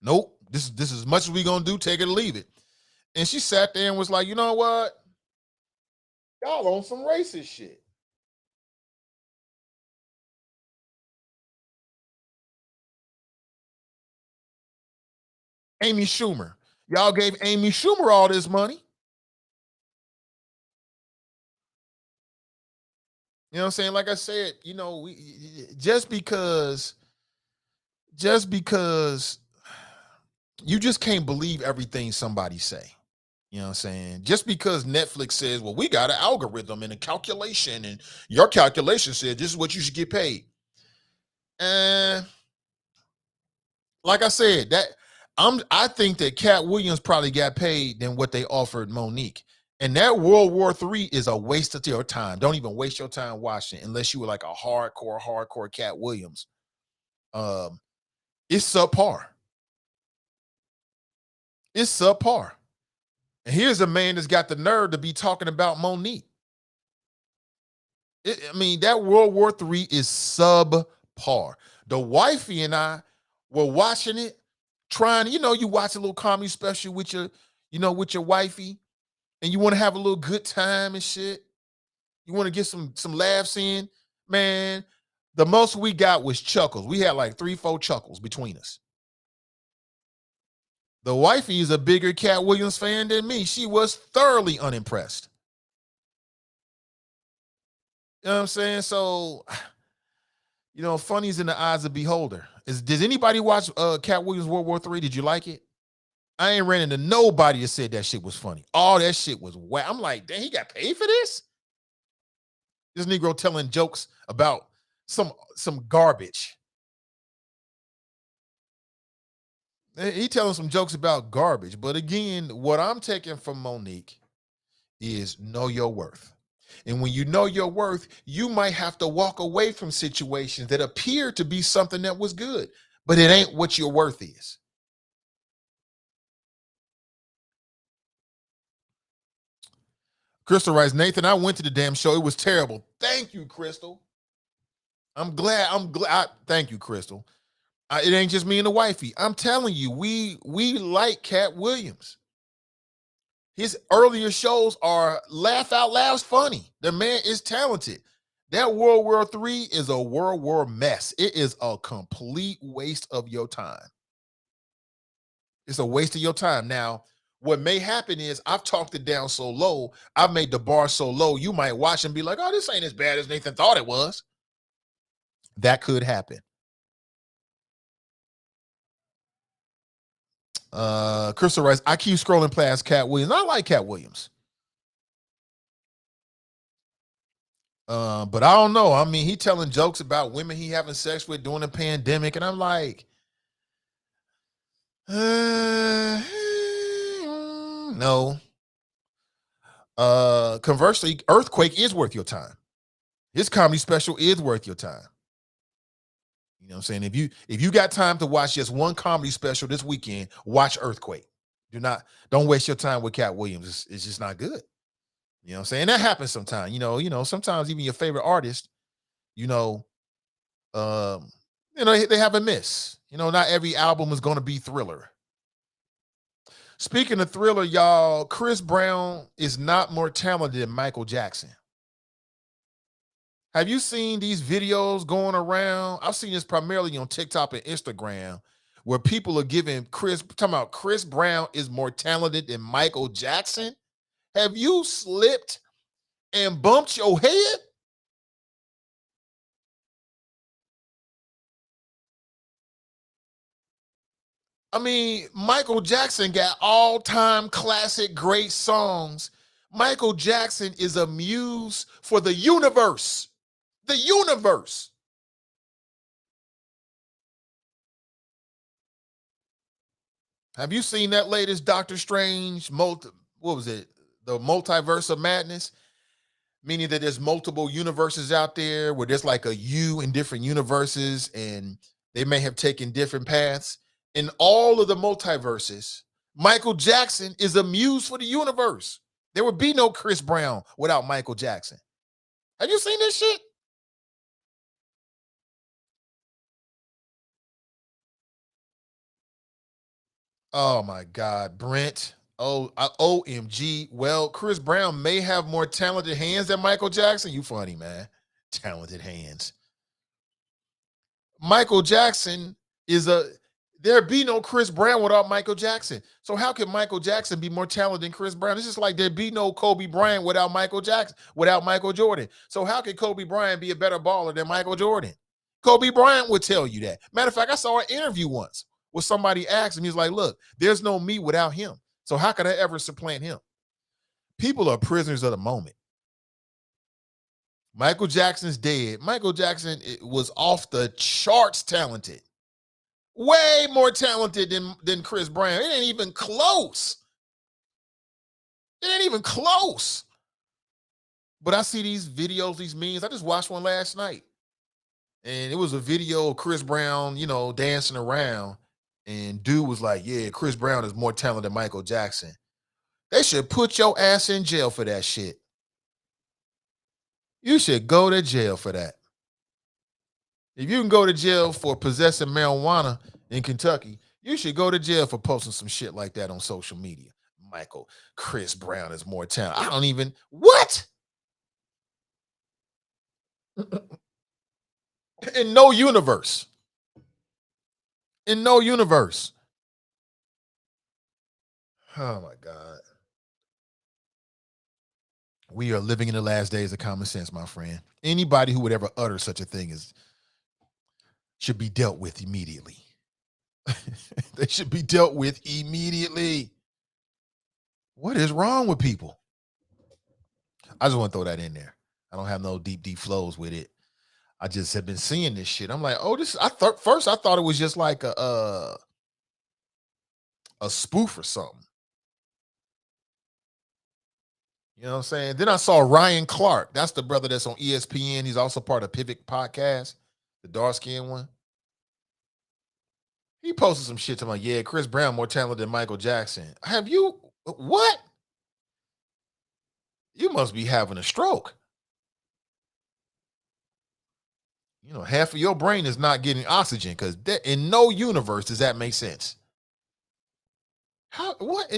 nope. This is as much as we gonna do, take it or leave it. And she sat there and was like, you know what? Y'all on some racist shit. Amy Schumer. Y'all gave Amy Schumer all this money. You know what I'm saying? Like I said, we just because you just can't believe everything somebody say. You know what I'm saying? Just because Netflix says, well, we got an algorithm and a calculation, and your calculation said this is what you should get paid. And like I said, I think that Cat Williams probably got paid than what they offered Monique. And that World War III is a waste of your time. Don't even waste your time watching it unless you were like a hardcore Cat Williams. It's subpar. It's subpar. And here's a man that's got the nerve to be talking about Monique. I mean, that World War III is subpar. The wifey and I were watching it, trying, you watch a little comedy special with your wifey, and you want to have a little good time and shit. You want to get some laughs in. Man, the most we got was chuckles. We had like 3-4 chuckles between us. The wifey is a bigger Cat Williams fan than me. She was thoroughly unimpressed. You know what I'm saying? So, funny is in the eyes of the beholder. Did anybody watch Cat Williams World War III? Did you like it? I ain't ran into nobody that said that shit was funny. All that shit was whack. I'm like, damn, he got paid for this? This Negro telling jokes about some garbage. He telling some jokes about garbage. But again, what I'm taking from Monique is know your worth. And when you know your worth, you might have to walk away from situations that appear to be something that was good, but it ain't what your worth is. Crystal writes, Nathan, I went to the damn show. It was terrible. Thank you, Crystal. I'm glad. Thank you, Crystal. It ain't just me and the wifey. I'm telling you, we like Cat Williams. His earlier shows are laugh out loud funny. The man is talented. That World War III is a World War mess. It is a complete waste of your time. It's a waste of your time. Now, what may happen is I've talked it down so low, I've made the bar so low, you might watch and be like, oh, this ain't as bad as Nathan thought it was. That could happen. Crystal writes, I keep scrolling past Cat Williams. I like Cat Williams. But I don't know. I mean, he telling jokes about women he having sex with during the pandemic, and I'm like, no. Conversely, Earthquake is worth your time. His comedy special is worth your time. You know what I'm saying? If you got time to watch just one comedy special this weekend, watch Earthquake. Don't waste your time with Cat Williams. It's just not good. You know what I'm saying? That happens sometimes. Sometimes even your favorite artist, they have a miss. Not every album is going to be Thriller. Speaking of Thriller, y'all, Chris Brown is not more talented than Michael Jackson. Have you seen these videos going around? I've seen this primarily on TikTok and Instagram, where people are talking about Chris Brown is more talented than Michael Jackson. Have you slipped and bumped your head? I mean, Michael Jackson got all-time classic great songs. Michael Jackson is a muse for the universe. The universe. Have you seen that latest Doctor Strange, what was it? The Multiverse of Madness? Meaning that there's multiple universes out there where there's like a you in different universes and they may have taken different paths. In all of the multiverses, Michael Jackson is a muse for the universe. There would be no Chris Brown without Michael Jackson. Have you seen this shit? Oh my God, Brent. OMG. Well, Chris Brown may have more talented hands than Michael Jackson. You funny, man. Talented hands. Michael Jackson there'd be no Chris Brown without Michael Jackson. So how can Michael Jackson be more talented than Chris Brown? It's just like there'd be no Kobe Bryant without Michael Jackson, without Michael Jordan. So how can Kobe Bryant be a better baller than Michael Jordan? Kobe Bryant would tell you that. Matter of fact, I saw an interview once where somebody asked him, he's like, look, there's no me without him. So how could I ever supplant him? People are prisoners of the moment. Michael Jackson's dead. Michael Jackson was off the charts talented. Way more talented than Chris Brown. It ain't even close. It ain't even close. But I see these videos, these memes. I just watched one last night. And it was a video of Chris Brown, dancing around. And dude was like, yeah, Chris Brown is more talented than Michael Jackson. They should put your ass in jail for that shit. You should go to jail for that. If you can go to jail for possessing marijuana in Kentucky, you should go to jail for posting some shit like that on social media. Chris Brown is more talented. What? In no universe. In no universe. Oh my God. We are living in the last days of common sense, my friend. Anybody who would ever utter such a thing should be dealt with immediately. They should be dealt with immediately. What is wrong with people? I just want to throw that in there. I don't have no deep flows with it. I just have been seeing this shit. I'm like, oh, this. First I thought it was just like a spoof or something. You know what I'm saying? Then I saw Ryan Clark. That's the brother that's on ESPN. He's also part of Pivot Podcast, the dark skinned one. He posted some shit to my, yeah, Chris Brown more talented than Michael Jackson. Have you, what? You must be having a stroke. You know, half of your brain is not getting oxygen because in no universe does that make sense. How, what?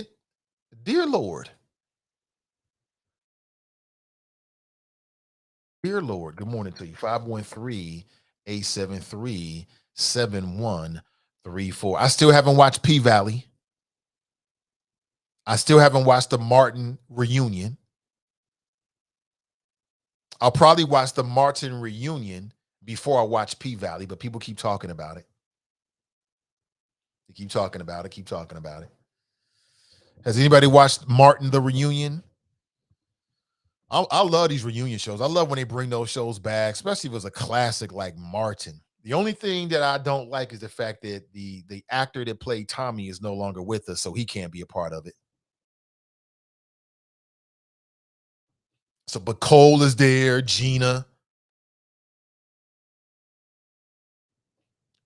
Dear Lord. Dear Lord, good morning to you. 513-873-7134. I still haven't watched P-Valley. I still haven't watched the Martin reunion. I'll probably watch the Martin reunion before I watch P-Valley, but people keep talking about it. They keep talking about it. Has anybody watched Martin the reunion? I love these reunion shows. I love when they bring those shows back, especially if it's a classic like Martin. The only thing that I don't like is the fact that the actor that played Tommy is no longer with us, so he can't be a part of it. So, but Cole is there, Gina.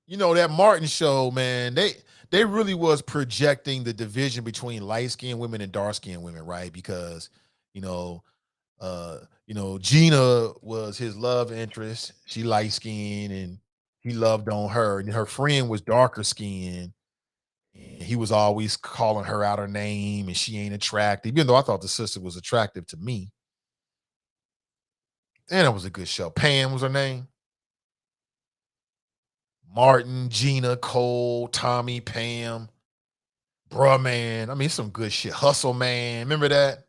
You know, that Martin show, man, they really was projecting the division between light-skinned women and dark-skinned women, right? Because, Gina was his love interest. She light-skinned and he loved on her. And her friend was darker skinned. And he was always calling her out her name and she ain't attractive, even though I thought the sister was attractive to me. And it was a good show. Pam was her name. Martin, Gina, Cole, Tommy, Pam, bruh, man. I mean, some good shit. Hustle, man. Remember that?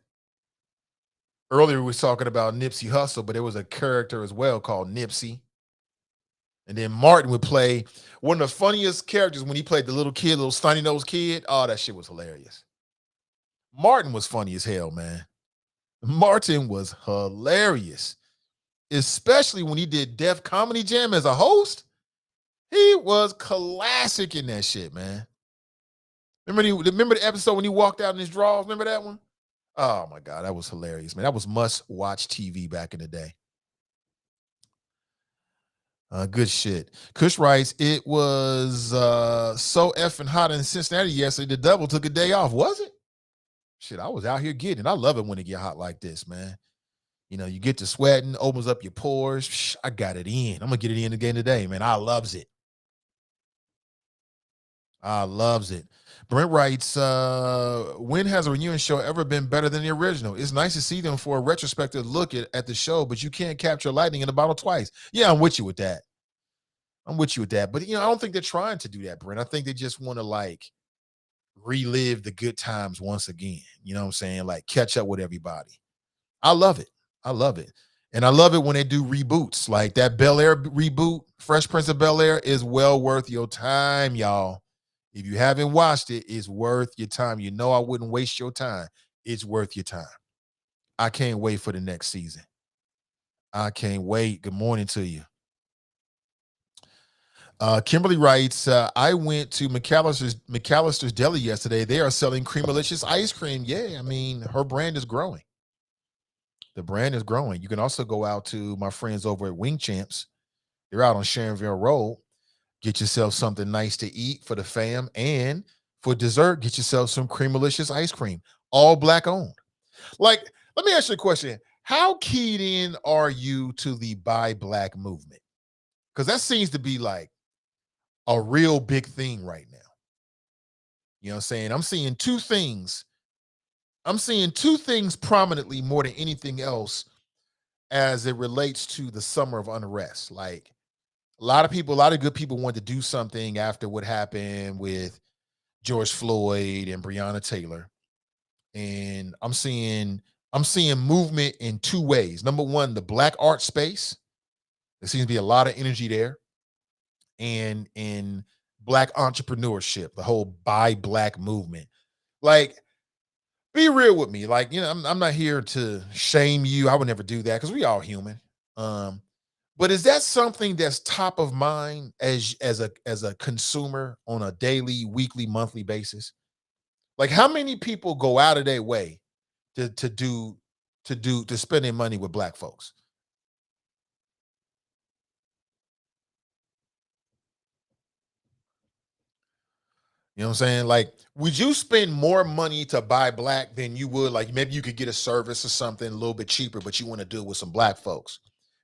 Earlier we was talking about Nipsey Hussle, but there was a character as well called Nipsey. And then Martin would play one of the funniest characters when he played the little kid, little stunny nose kid. Oh, that shit was hilarious. Martin was funny as hell, man. Martin was hilarious, especially when he did Def Comedy Jam as a host. He was classic in that shit, man. Remember the episode when he walked out in his drawers? Remember that one? Oh my God, that was hilarious, man. That was must-watch TV back in the day. Good shit. Kush writes, it was so effing hot in Cincinnati yesterday. The devil took a day off. Was it? Shit, I was out here getting it. I love it when it get hot like this, man. You know, you get to sweating, opens up your pores. I got it in. I'm going to get it in again today, man. I loves it. I loves it. Brent writes, when has a reunion show ever been better than the original? It's nice to see them for a retrospective look at the show, but you can't capture lightning in a bottle twice. Yeah, I'm with you with that. But, I don't think they're trying to do that, Brent. I think they just want to, like, relive the good times once again. You know what I'm saying? Like, catch up with everybody. I love it. And I love it when they do reboots. Like that Bel Air reboot, Fresh Prince of Bel Air, is well worth your time, y'all. If you haven't watched it, it's worth your time. You know I wouldn't waste your time. It's worth your time. I can't wait for the next season. I can't wait. Good morning to you. Kimberly writes, I went to McAllister's Deli yesterday. They are selling Creamalicious ice cream. Yeah, I mean, her brand is growing. The brand is growing. You can also go out to my friends over at Wing Champs. They're out on Sharonville Road. Get yourself something nice to eat for the fam. And for dessert, get yourself some Creamalicious ice cream. All Black owned. Like, let me ask you a question. How keyed in are you to the Buy Black movement? Because that seems to be like a real big thing right now. You know what I'm saying? I'm seeing two things prominently more than anything else as it relates to the summer of unrest. Like a lot of good people want to do something after what happened with George Floyd and Breonna Taylor. And I'm seeing I'm seeing movement in two ways. Number one, the black art space. There seems to be a lot of energy there. And in black entrepreneurship, the whole buy black movement. Like, be real with me. Like, I'm not here to shame you. I would never do that because we all human. But is that something that's top of mind as a consumer on a daily, weekly, monthly basis? Like, how many people go out of their way to spend their money with black folks? You know what I'm saying? Like, would you spend more money to buy black than you would, like, maybe you could get a service or something a little bit cheaper, but you want to do it with some black folks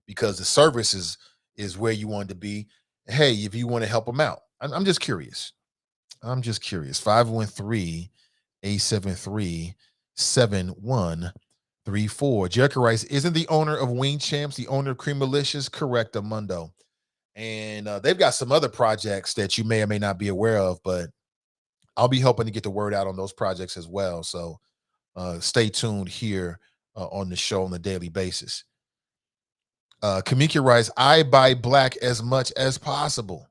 because the service is where you want to be. Hey, if you want to help them out. I'm just curious. 513-873-7134. Jericho Rice isn't the owner of Wing Champs, the owner of Cream Malicious. Correct, Amundo. And they've got some other projects that you may or may not be aware of, but I'll be helping to get the word out on those projects as well. So stay tuned here on the show on a daily basis. Kamika writes, I buy black as much as possible.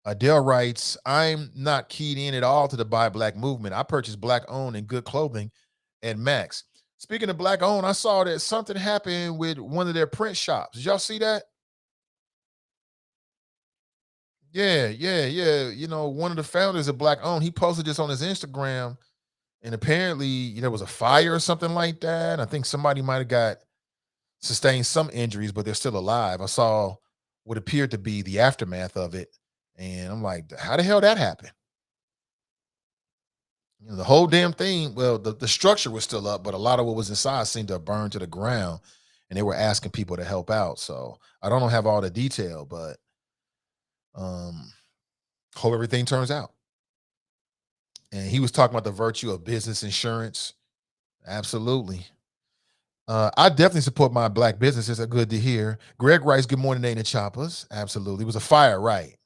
Adele writes, I'm not keyed in at all to the buy black movement. I purchase black owned and good clothing at Max. Speaking of black owned, I saw that something happened with one of their print shops. Did y'all see that? Yeah. One of the founders of Black Owned, he posted this on his Instagram, and apparently there was a fire or something like that. I think somebody might have sustained some injuries, but they're still alive. I saw what appeared to be the aftermath of it, and I'm like, how the hell that happened? The whole damn thing, well, the structure was still up, but a lot of what was inside seemed to have burned to the ground, and they were asking people to help out. So I don't have all the detail, but hope everything turns out. And he was talking about the virtue of business insurance. Absolutely. I definitely support my black businesses. Are good to hear. Greg writes, good morning, Nate and Choppers. Absolutely. It was a fire, right?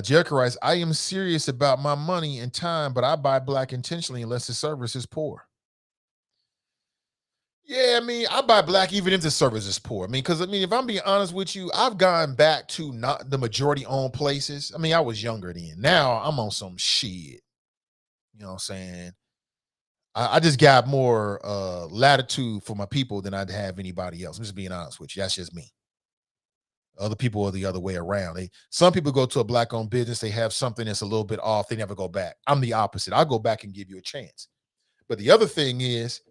Jericho writes, I am serious about my money and time, but I buy black intentionally unless the service is poor. Yeah, I mean, I buy black even if the service is poor. I mean, because if I'm being honest with you, I've gone back to not the majority owned places. I mean, I was younger then. Now I'm on some shit. You know what I'm saying? I just got more latitude for my people than I'd have anybody else. I'm just being honest with you. That's just me. Other people are the other way around. Some people go to a black owned business, they have something that's a little bit off, they never go back. I'm the opposite. I'll go back and give you a chance. But the other thing is,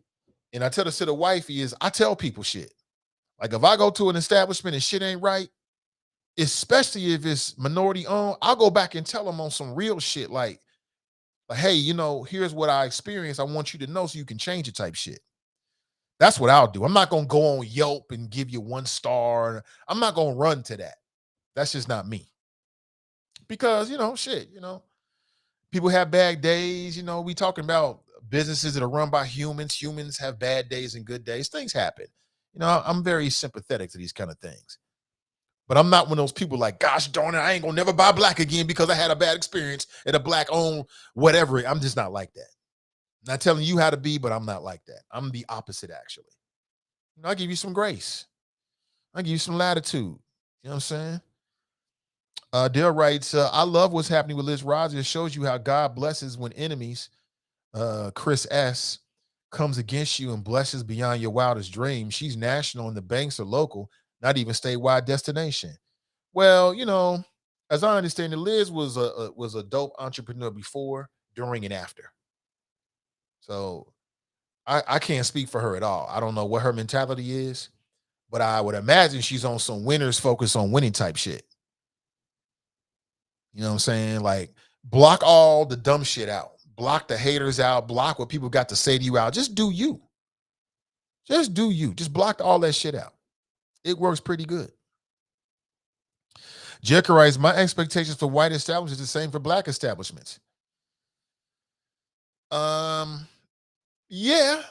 and I tell this to the wifey, is I tell people shit. Like if I go to an establishment and shit ain't right, especially if it's minority owned, I'll go back and tell them on some real shit like, hey, here's what I experienced. I want you to know so you can change it type shit. That's what I'll do. I'm not going to go on Yelp and give you 1 star. I'm not going to run to that. That's just not me. Because, people have bad days. We talking about businesses that are run by humans. Humans have bad days and good days. Things happen. I'm very sympathetic to these kind of things. But I'm not one of those people like, gosh darn it, I ain't going to never buy black again because I had a bad experience at a black owned whatever. I'm just not like that. I'm not telling you how to be, but I'm not like that. I'm the opposite, actually. I'll give you some grace. I'll give you some latitude. You know what I'm saying? Dale writes, I love what's happening with Liz Rogers. It shows you how God blesses when enemies, Chris S., comes against you and blesses beyond your wildest dreams. She's national and the banks are local, not even statewide destination. Well, as I understand it, Liz was a dope entrepreneur before, during, and after. So I can't speak for her at all. I don't know what her mentality is, but I would imagine she's on some winners focus on winning type shit. You know what I'm saying? Like, block all the dumb shit out. Block the haters out. Block what people got to say to you out. Just do you. Just do you. Just block all that shit out. It works pretty good. Jericho writes, my expectations for white establishments is the same for black establishments. Yeah,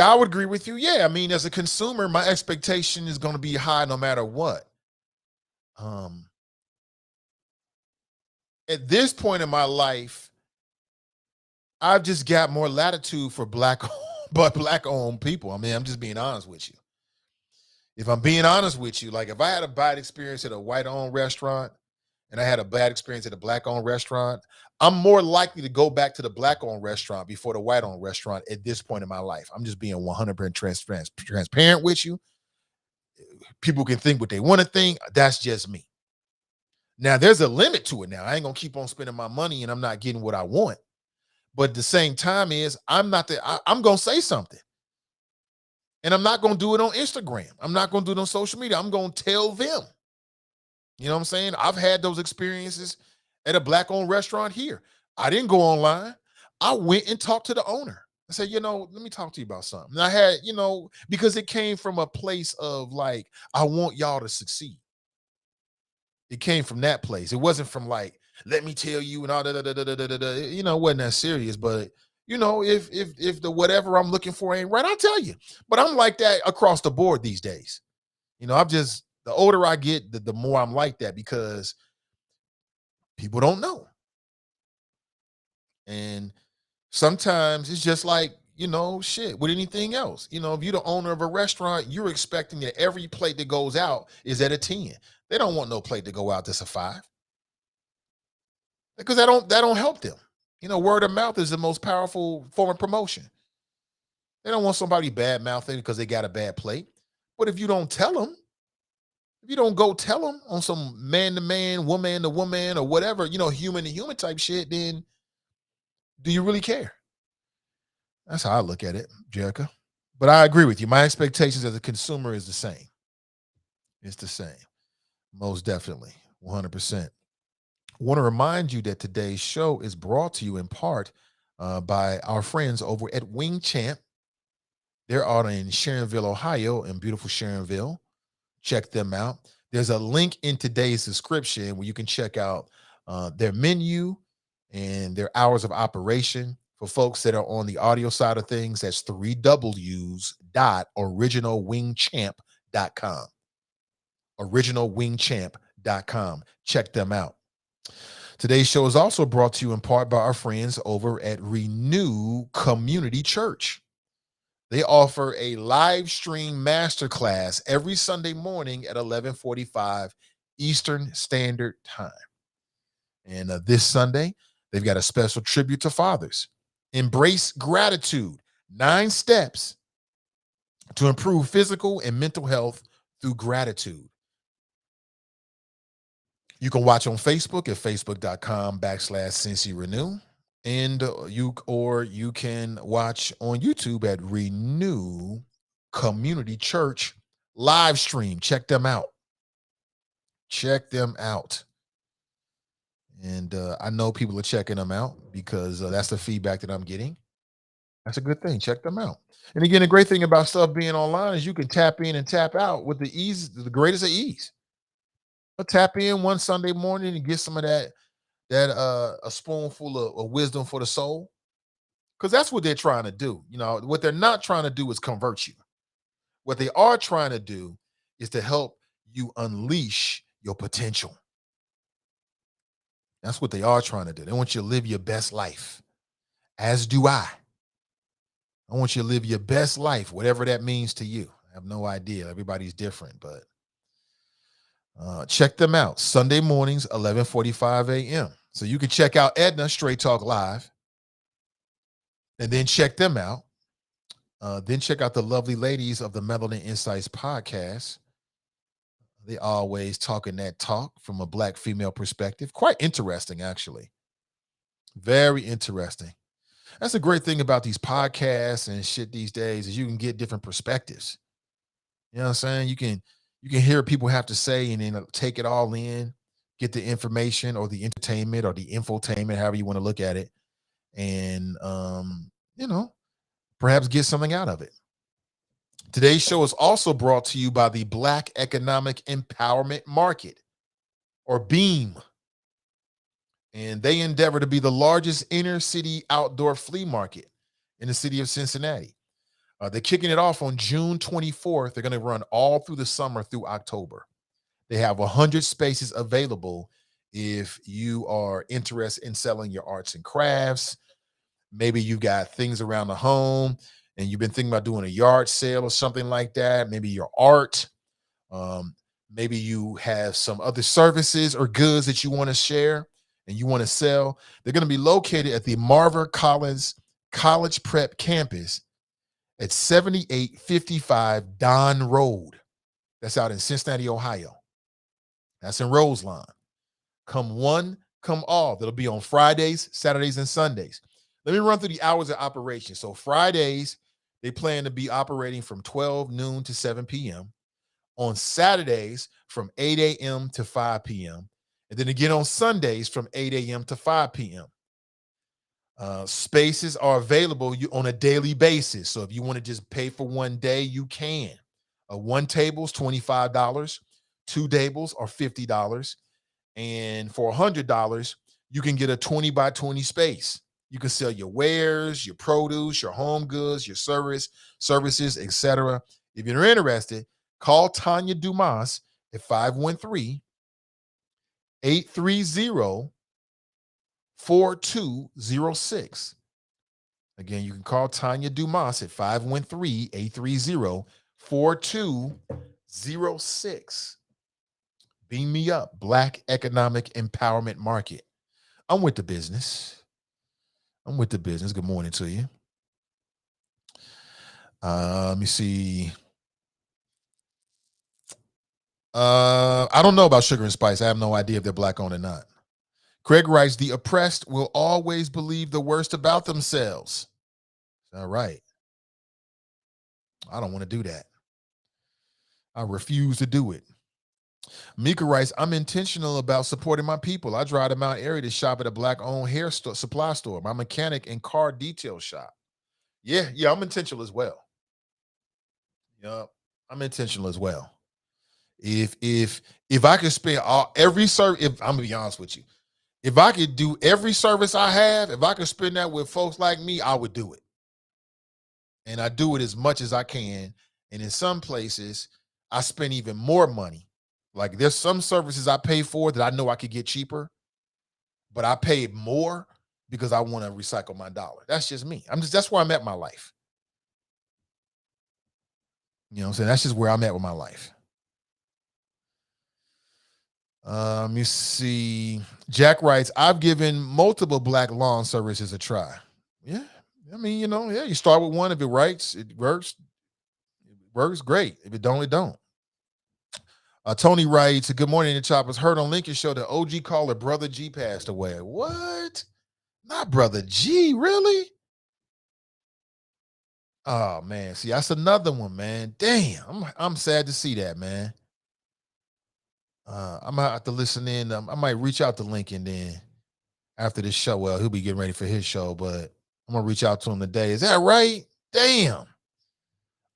I would agree with you. Yeah, I mean, as a consumer, my expectation is going to be high no matter what. At this point in my life, I've just got more latitude for black but black owned people. I mean, I'm just being honest with you. If I'm being honest with you, like if I had a bad experience at a white owned restaurant and I had a bad experience at a black owned restaurant, I'm more likely to go back to the black owned restaurant before the white owned restaurant at this point in my life. I'm just being 100% transparent with you. People can think what they want to think. That's just me. Now, there's a limit to it now. I ain't going to keep on spending my money and I'm not getting what I want. But at the same time I'm going to say something. And I'm not going to do it on Instagram. I'm not going to do it on social media. I'm going to tell them. You know what I'm saying? I've had those experiences at a black-owned restaurant here. I didn't go online. I went and talked to the owner. I said, let me talk to you about something. And I had, because it came from a place of like, I want y'all to succeed. It came from that place. It wasn't from like, let me tell you and all that. It wasn't that serious. But if the whatever I'm looking for ain't right, I'll tell you. But I'm like that across the board these days. The older I get, the more I'm like that because people don't know. And sometimes it's just like, shit with anything else. If you're the owner of a restaurant, you're expecting that every plate that goes out is at a 10. They don't want no plate to go out that's a 5. Because that don't help them. Word of mouth is the most powerful form of promotion. They don't want somebody bad mouthing because they got a bad plate. But if you don't tell them, if you don't go tell them on some man to man, woman to woman, or whatever, human to human type shit, then do you really care? That's how I look at it, Jerica. But I agree with you. My expectations as a consumer is the same. It's the same. Most definitely. 100%. I want to remind you that today's show is brought to you in part by our friends over at Wing Champ. They're out in Sharonville, Ohio, in beautiful Sharonville. Check them out. There's a link in today's description where you can check out their menu and their hours of operation. For folks that are on the audio side of things, that's 3Ws.originalwingchamp.com. Originalwingchamp.com. Check them out. Today's show is also brought to you in part by our friends over at Renew Community Church. They offer a live stream masterclass every Sunday morning at 11:45 Eastern Standard Time. And this Sunday, they've got a special tribute to fathers. Embrace gratitude. 9 steps to improve physical and mental health through gratitude. You can watch on Facebook at facebook.com/CincyRenew. And you can watch on YouTube at Renew Community Church live stream. Check them out. Check them out. And I know people are checking them out because that's the feedback that I'm getting. That's a good thing. Check them out. And again, the great thing about stuff being online is you can tap in and tap out with the greatest of ease. I'll tap in one Sunday morning and get some of that a spoonful of wisdom for the soul, because that's what they're trying to do. What they're not trying to do is convert you. What they are trying to do is to help you unleash your potential. That's what they are trying to do. They want you to live your best life, as do I. I want you to live your best life, whatever that means to you. I have no idea. Everybody's different, but check them out. Sunday mornings, 11:45 a.m. So you can check out Edna, Straight Talk Live, and then check them out. Then check out the lovely ladies of the Melanin Insights podcast. They always talking that talk from a Black female perspective. Quite interesting, actually. Very interesting. That's a great thing about these podcasts and shit these days is you can get different perspectives. You know what I'm saying? You can hear what people have to say and then take it all in, get the information or the entertainment or the infotainment, however you want to look at it, and perhaps get something out of it. Today's show is also brought to you by the Black Economic Empowerment Market, or BEAM. And they endeavor to be the largest inner city outdoor flea market in the city of Cincinnati. They're kicking it off on June 24th. They're going to run all through the summer through October. They have 100 spaces available if you are interested in selling your arts and crafts, Maybe you got things around the home and you've been thinking about doing a yard sale or something like that. Maybe your art. Maybe you have some other services or goods that you want to share and you want to sell. They're going to be located at the Marver Collins College Prep Campus at 7855 Don Road. That's out in Cincinnati, Ohio. That's in Roseline. Come one, come all. That'll be on Fridays, Saturdays, and Sundays. Let me run through the hours of operation. So Fridays, they plan to be operating from 12 noon to 7 p.m. On Saturdays, from 8 a.m. to 5 p.m. And then again on Sundays from 8 a.m. to 5 p.m. Spaces are available on a daily basis. So if you want to just pay for one day, you can. One table is $25. Two tables are $50. And for $100, you can get a 20 by 20 space. You can sell your wares, your produce, your home goods, your services, etc. If you're interested, call Tanya Dumas at 513-830-4206. Again, you can call Tanya Dumas at 513-830-4206. Beam me up, Black Economic Empowerment Market. I'm with the business. Good morning to you. Let me see. I don't know about Sugar and Spice. I have no idea if they're Black owned or not. Craig writes, the oppressed will always believe the worst about themselves. All right. I don't want to do that. I refuse to do it. Mika writes, I'm intentional about supporting my people. I drive to Mount Airy to shop at a Black-owned hair supply store, my mechanic and car detail shop. Yeah, I'm intentional as well. Yeah, I'm intentional as well. If I could spend every service, if I'm gonna be honest with you, if I could do every service I have, if I could spend that with folks like me, I would do it. And I do it as much as I can. And in some places, I spend even more money. Like there's some services I pay for that I know I could get cheaper, but I pay more because I want to recycle my dollar. That's just me. That's where I'm at in my life. You know what I'm saying? That's just where I'm at with my life. Let me see. Jack writes, I've given multiple Black lawn services a try. Yeah. I mean, you start with one. If it works, it works. It works great. If it don't, it don't. Tony writes, good morning, the Choppers. Heard on Lincoln Show that OG caller Brother G passed away. What? Not Brother G, really? Oh, man. See, that's another one, man. Damn, I'm sad to see that, man. I might have to listen in. I might reach out to Lincoln then after this show. Well, he'll be getting ready for his show, but I'm going to reach out to him today. Is that right? Damn.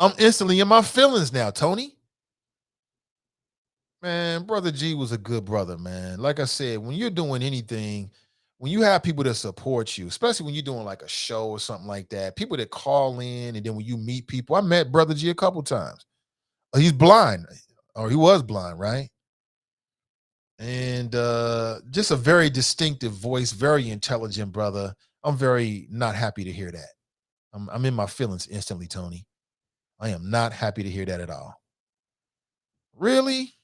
I'm instantly in my feelings now, Tony. Man, Brother G was a good brother, man. Like I said, when you're doing anything, when you have people that support you, especially when you're doing like a show or something like that, people that call in, and then when you meet people, I met Brother G a couple times. He's blind, or he was blind, right? And just a very distinctive voice, very intelligent brother. I'm very not happy to hear that. I'm in my feelings instantly, Tony. I am not happy to hear that at all. Really?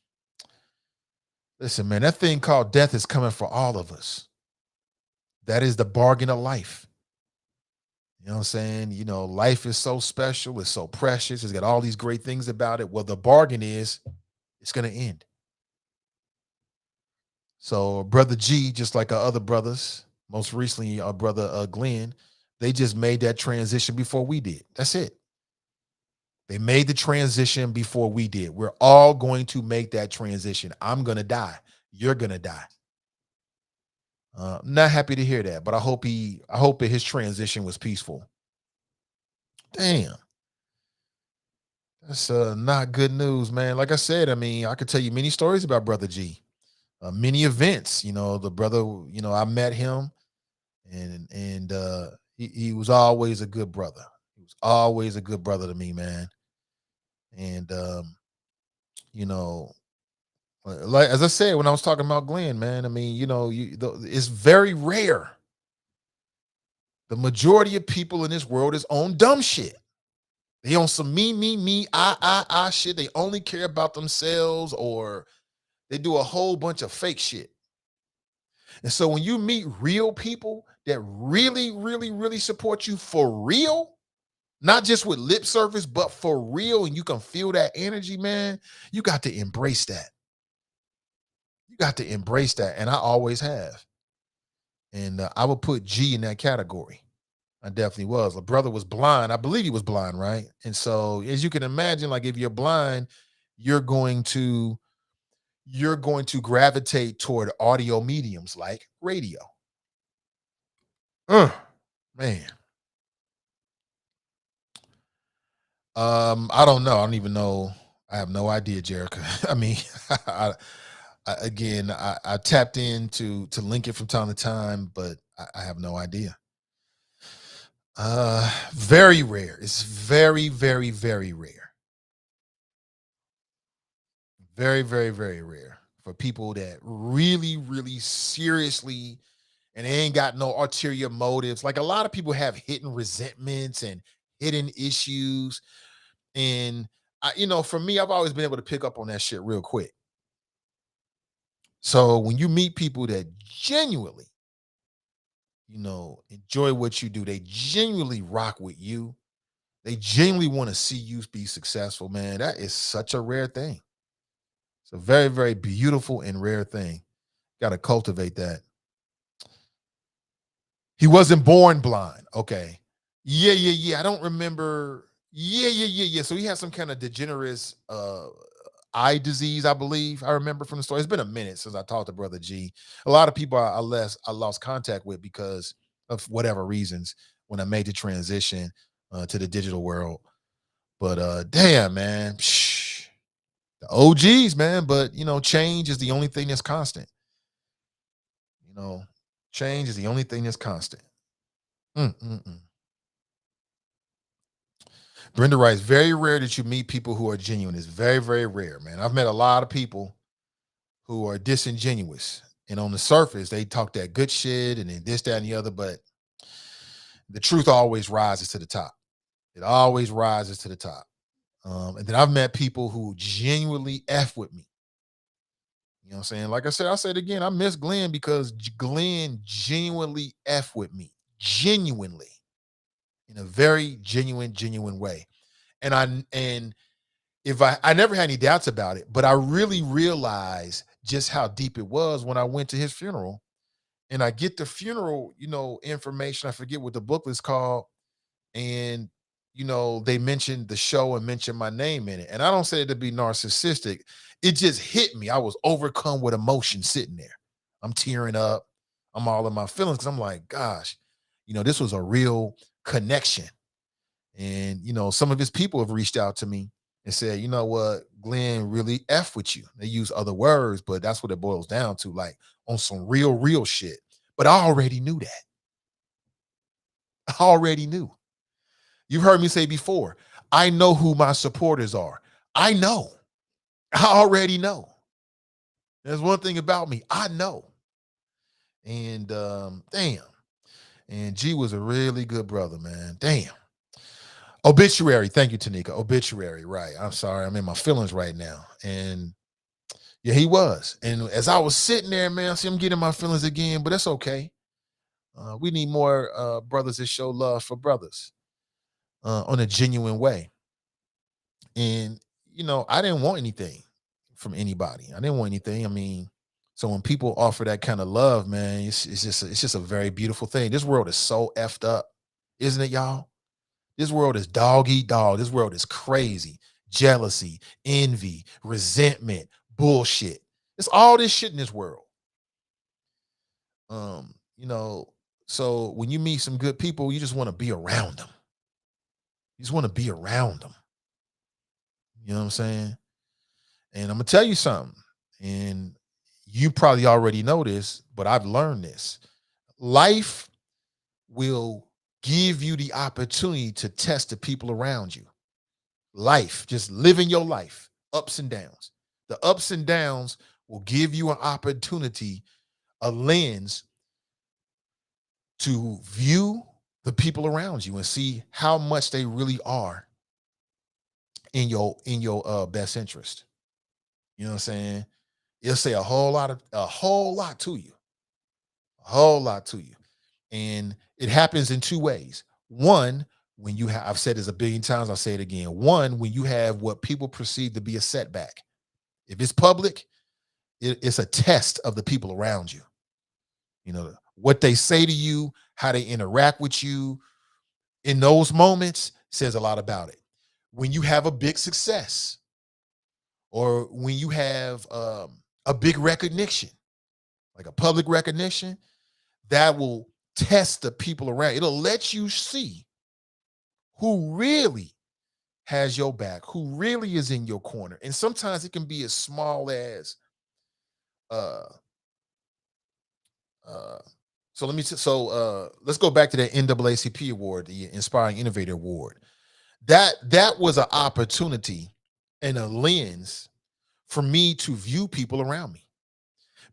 Listen, man, that thing called death is coming for all of us. That is the bargain of life. You know what I'm saying? Life is so special. It's so precious. It's got all these great things about it. Well, the bargain is it's going to end. So Brother G, just like our other brothers, most recently our brother Glenn, they just made that transition before we did. That's it. They made the transition before we did. We're all going to make that transition. I'm going to die. You're going to die. I'm not happy to hear that, but I hope that his transition was peaceful. Damn. That's not good news, man. Like I said, I mean, I could tell you many stories about Brother G. Many events, the brother, I met him and he was always a good brother. He was always a good brother to me, man. And, like, as I said, when I was talking about Glenn, man, I mean, it's very rare. The majority of people in this world is on dumb shit. They on some me, I shit. They only care about themselves, or they do a whole bunch of fake shit. And so when you meet real people that really, really, really support you for real, not just with lip service, but for real, and you can feel that energy, man, you got to embrace that. You got to embrace that. And I always have. And I would put G in that category. I definitely was. The brother was blind. I believe he was blind, right? And so as you can imagine, like if you're blind, you're going to gravitate toward audio mediums like radio. Man. I don't know. I don't even know. I have no idea, Jerica. I mean, I tapped in to link it from time to time, but I have no idea. Very rare. It's very, very, very rare. Very, very, very rare for people that really, really seriously, and they ain't got no ulterior motives. Like a lot of people have hidden resentments and hidden issues. And for me, I've always been able to pick up on that shit real quick. So when you meet people that genuinely, enjoy what you do, they genuinely rock with you, they genuinely want to see you be successful, man, that is such a rare thing. It's a very, very beautiful and rare thing. Got to cultivate that. He wasn't born blind. Okay. Yeah. I don't remember. Yeah. So he had some kind of degenerate eye disease, I believe. I remember from the story. It's been a minute since I talked to Brother G. A lot of people I lost contact with because of whatever reasons when I made the transition to the digital world. But damn, man. The OGs, man. But, change is the only thing that's constant. Change is the only thing that's constant. Brenda writes, very rare that you meet people who are genuine. It's very, very rare, man. I've met a lot of people who are disingenuous. And on the surface, they talk that good shit and then this, that, and the other. But the truth always rises to the top. It always rises to the top. And then I've met people who genuinely F with me. You know what I'm saying? Like I said again, I miss Glenn because Glenn genuinely F with me. Genuinely. In a very genuine way. And I never had any doubts about it, but I really realized just how deep it was when I went to his funeral. And I get the funeral, information. I forget what the booklet's called. And, they mentioned the show and mentioned my name in it. And I don't say it to be narcissistic. It just hit me. I was overcome with emotion sitting there. I'm tearing up. I'm all in my feelings because I'm like, gosh, this was a real connection. And, some of his people have reached out to me and said, you know what, Glenn really F with you. They use other words, but that's what it boils down to, like on some real shit. But I already knew that. I already knew. You've heard me say before, I know who my supporters are. I know. I already know. There's one thing about me. I know. And damn. And G was a really good brother, man. Damn. Obituary. Thank you, Tanika. Obituary. Right. I'm sorry. I'm in my feelings right now. And yeah, he was. And as I was sitting there, man, I see I'm getting my feelings again, but that's okay. We need more brothers that show love for brothers on a genuine way. And, I didn't want anything from anybody. I didn't want anything. I mean, so when people offer that kind of love, man, it's just a very beautiful thing. This world is so effed up, isn't it, y'all? This world is dog eat dog. This world is crazy. Jealousy, envy, resentment, bullshit. It's all this shit in this world. So when you meet some good people, you just want to be around them. You just want to be around them. You know what I'm saying? And I'm going to tell you something. And you probably already know this, but I've learned this. Life will give you the opportunity to test the people around you. Life, just living your life, ups and downs. The ups and downs will give you an opportunity, a lens to view the people around you and see how much they really are in your best interest. You know what I'm saying? It'll say a whole lot to you. A whole lot to you. And it happens in two ways. One, when you have, I've said this a billion times, I'll say it again. One, when you have what people perceive to be a setback. If it's public, it's a test of the people around you. You know, what they say to you, how they interact with you in those moments says a lot about it. When you have a big success or when you have a big recognition, like a public recognition, that will test the people around. It'll let you see who really has your back, who really is in your corner. And sometimes it can be as small as let's go back to the NAACP award, the Inspiring Innovator Award. That was an opportunity and a lens for me to view people around me,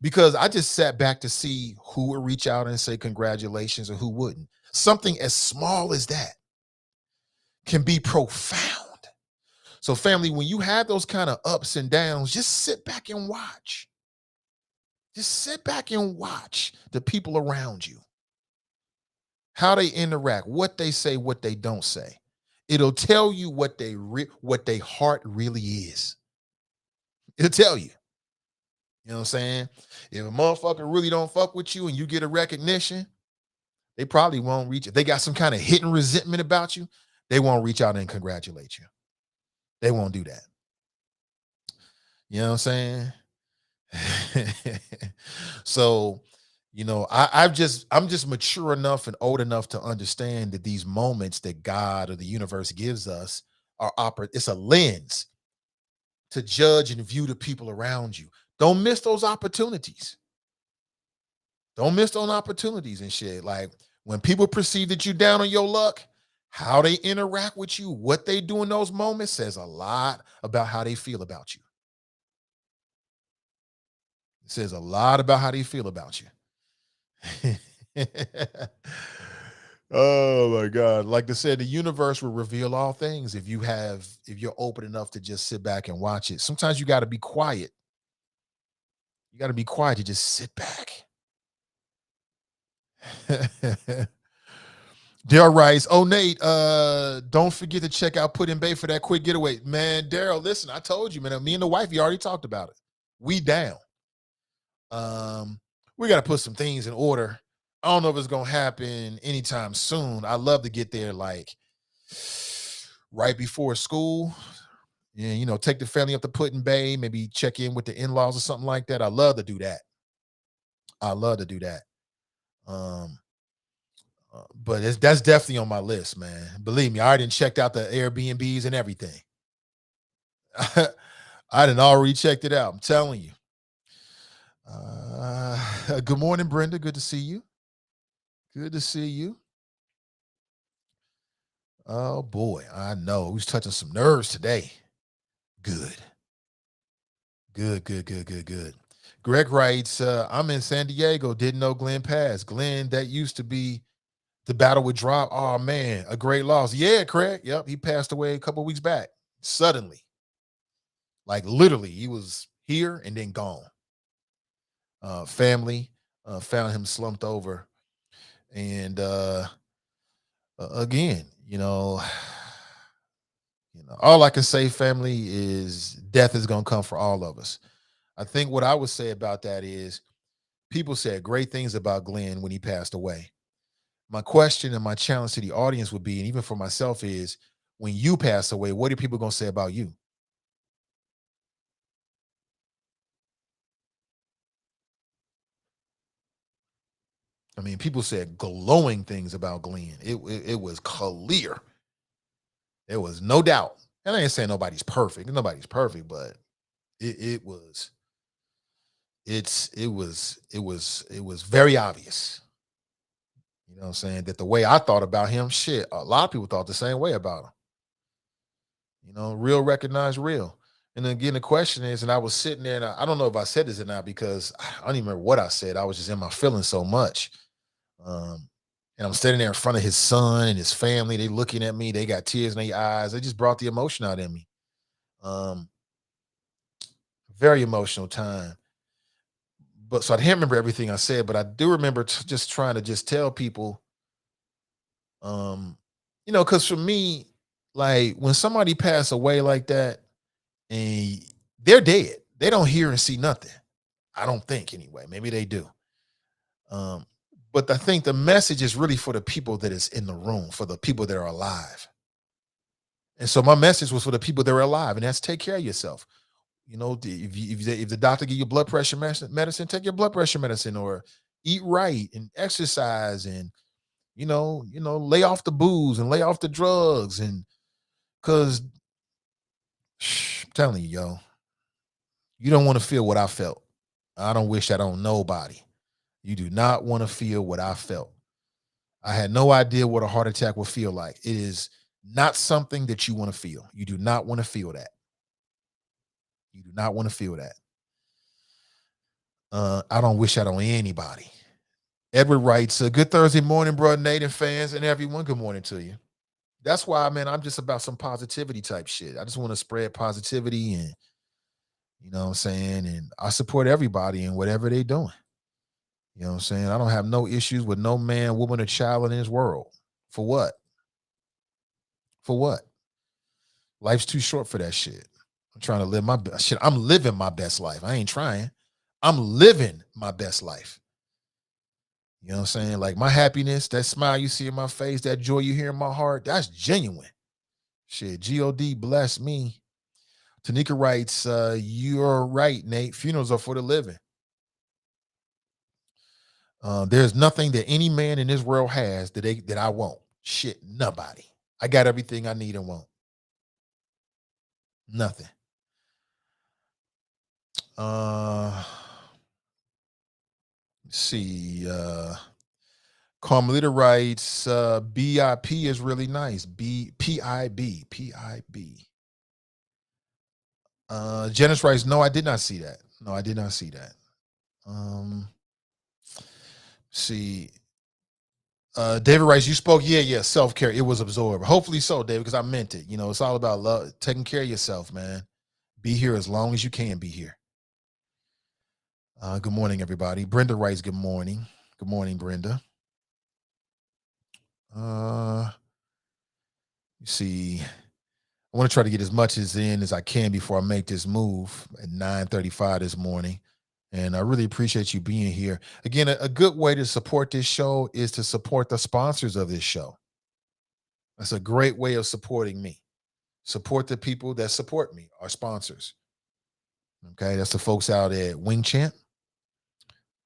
because I just sat back to see who would reach out and say congratulations and who wouldn't. Something as small as that can be profound. So family, when you have those kind of ups and downs, just sit back and watch. Just sit back and watch the people around you, how they interact, what they say, what they don't say. It'll tell you what they heart really is. It'll tell you. You know what I'm saying? If a motherfucker really don't fuck with you and you get a recognition, they probably won't reach it. They got some kind of hidden resentment about you. They won't reach out and congratulate you. They won't do that. You know what I'm saying? So, you know, I'm just mature enough and old enough to understand that these moments that God or the universe gives us it's a lens to judge and view the people around you. Don't miss those opportunities. Don't miss those opportunities and shit. Like when people perceive that you down on your luck, how they interact with you, what they do in those moments says a lot about how they feel about you. It says a lot about how they feel about you. Oh my God. Like I said, the universe will reveal all things if you're open enough to just sit back and watch it. Sometimes you got to be quiet. You got to be quiet to just sit back. Daryl writes, "Oh, Nate, don't forget to check out Put in Bay for that quick getaway." Man, Daryl, listen, I told you, man, me and the wife, you already talked about it. We down. We got to put some things in order. I don't know if it's going to happen anytime soon. I love to get there like right before school. Yeah, you know, take the family up to Put in Bay, maybe check in with the in-laws or something like that. I love to do that. But that's definitely on my list, man. Believe me, I already checked out the Airbnbs and everything. I done already checked it out. I'm telling you. Good morning, Brenda. Good to see you. Good to see you. Oh boy, I know. We was touching some nerves today. Good. Greg writes, I'm in San Diego. Didn't know Glenn passed. Glenn, that used to be the battle with Drop. Oh man, a great loss. Yeah, Craig. Yep, he passed away a couple of weeks back. Suddenly. Like literally, he was here and then gone. Family found him slumped over. And again, all I can say, family, is death is going to come for all of us. I think what I would say about that is people said great things about Glenn when he passed away. My question and my challenge to the audience would be, and even for myself, is when you pass away, what are people going to say about you? I mean, people said glowing things about Glenn. It was clear. There was no doubt. And I ain't saying nobody's perfect. Nobody's perfect, but it was very obvious. You know what I'm saying? That the way I thought about him, shit, a lot of people thought the same way about him. You know, real recognize real. And then again, the question is, and I was sitting there, and I don't know if I said this or not because I don't even remember what I said. I was just in my feelings so much. And And I'm standing there in front of his son and his family. They looking at me. They got tears in their eyes. They just brought the emotion out in me. Very emotional time. But so I can't remember everything I said, but I do remember just trying to just tell people, because for me, like when somebody pass away like that and they're dead, they don't hear and see nothing. I don't think anyway. Maybe they do. But I think the message is really for the people that is in the room, for the people that are alive. And so my message was for the people that are alive, and that's take care of yourself. If the doctor give you blood pressure medicine, take your blood pressure medicine, or eat right and exercise, and lay off the booze and lay off the drugs, and because I'm telling you, yo, you don't want to feel what I felt. I don't wish that on nobody. You do not want to feel what I felt. I had no idea what a heart attack would feel like. It is not something that you want to feel. You do not want to feel that. You do not want to feel that. I don't wish that on anybody. Edward writes, good Thursday morning, bro, Nathan fans and everyone. Good morning to you. That's why, man, I'm just about some positivity type shit. I just want to spread positivity, and you know what I'm saying? And I support everybody in whatever they're doing. You know what I'm saying? I don't have no issues with no man, woman, or child in this world. For what? For what? Life's too short for that shit. I'm trying to live my best shit. I'm living my best life. I ain't trying. I'm living my best life. You know what I'm saying? Like my happiness, that smile you see in my face, that joy you hear in my heart, that's genuine. Shit, God bless me. Tanika writes, you're right, Nate. Funerals are for the living. There's nothing that any man in this world has that I won't. Shit, nobody. I got everything I need and want. Nothing. Let's see. Carmelita writes, BIP is really nice. PIB. Janice writes, no, I did not see that. No, I did not see that. See. David writes, you spoke, yeah, self-care. It was absorbed. Hopefully so, David, because I meant it. It's all about love, taking care of yourself, man. Be here as long as you can be here. Good morning, everybody. Brenda writes, good morning. Good morning, Brenda. You see, I want to try to get as much in as I can before I make this move at 9:35 this morning. And I really appreciate you being here. Again, a good way to support this show is to support the sponsors of this show. That's a great way of supporting me. Support the people that support me, our sponsors. Okay, that's the folks out at Wing Champ.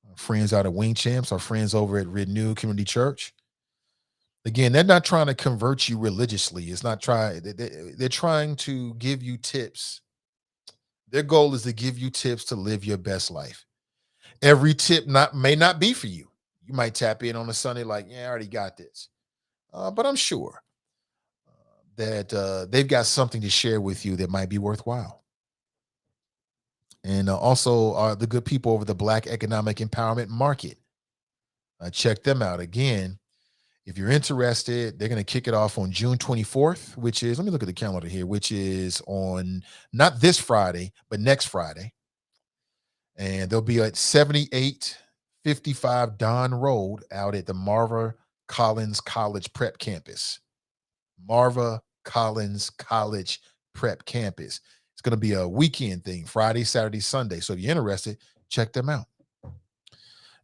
Our friends out at Wing Champs, our friends over at Renew Community Church. Again, they're not trying to convert you religiously. It's not they're trying to give you tips. Their goal is to give you tips to live your best life. Every tip may not be for you. You might tap in on a Sunday like, yeah, I already got this. But I'm sure that they've got something to share with you that might be worthwhile. And also the good people over the Black Economic Empowerment Market. Check them out. Again, if you're interested, they're going to kick it off on June 24th, which is, let me look at the calendar here, which is on not this Friday, but next Friday. And they'll be at 7855 Don Road out at the Marva Collins College Prep Campus. Marva Collins College Prep Campus. It's going to be a weekend thing, Friday, Saturday, Sunday. So if you're interested, check them out.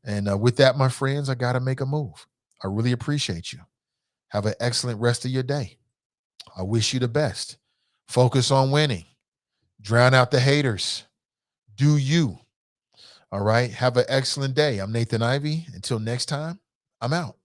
And with that, my friends, I got to make a move. I really appreciate you. Have an excellent rest of your day. I wish you the best. Focus on winning. Drown out the haters. Do you. All right. Have an excellent day. I'm Nathan Ivey. Until next time, I'm out.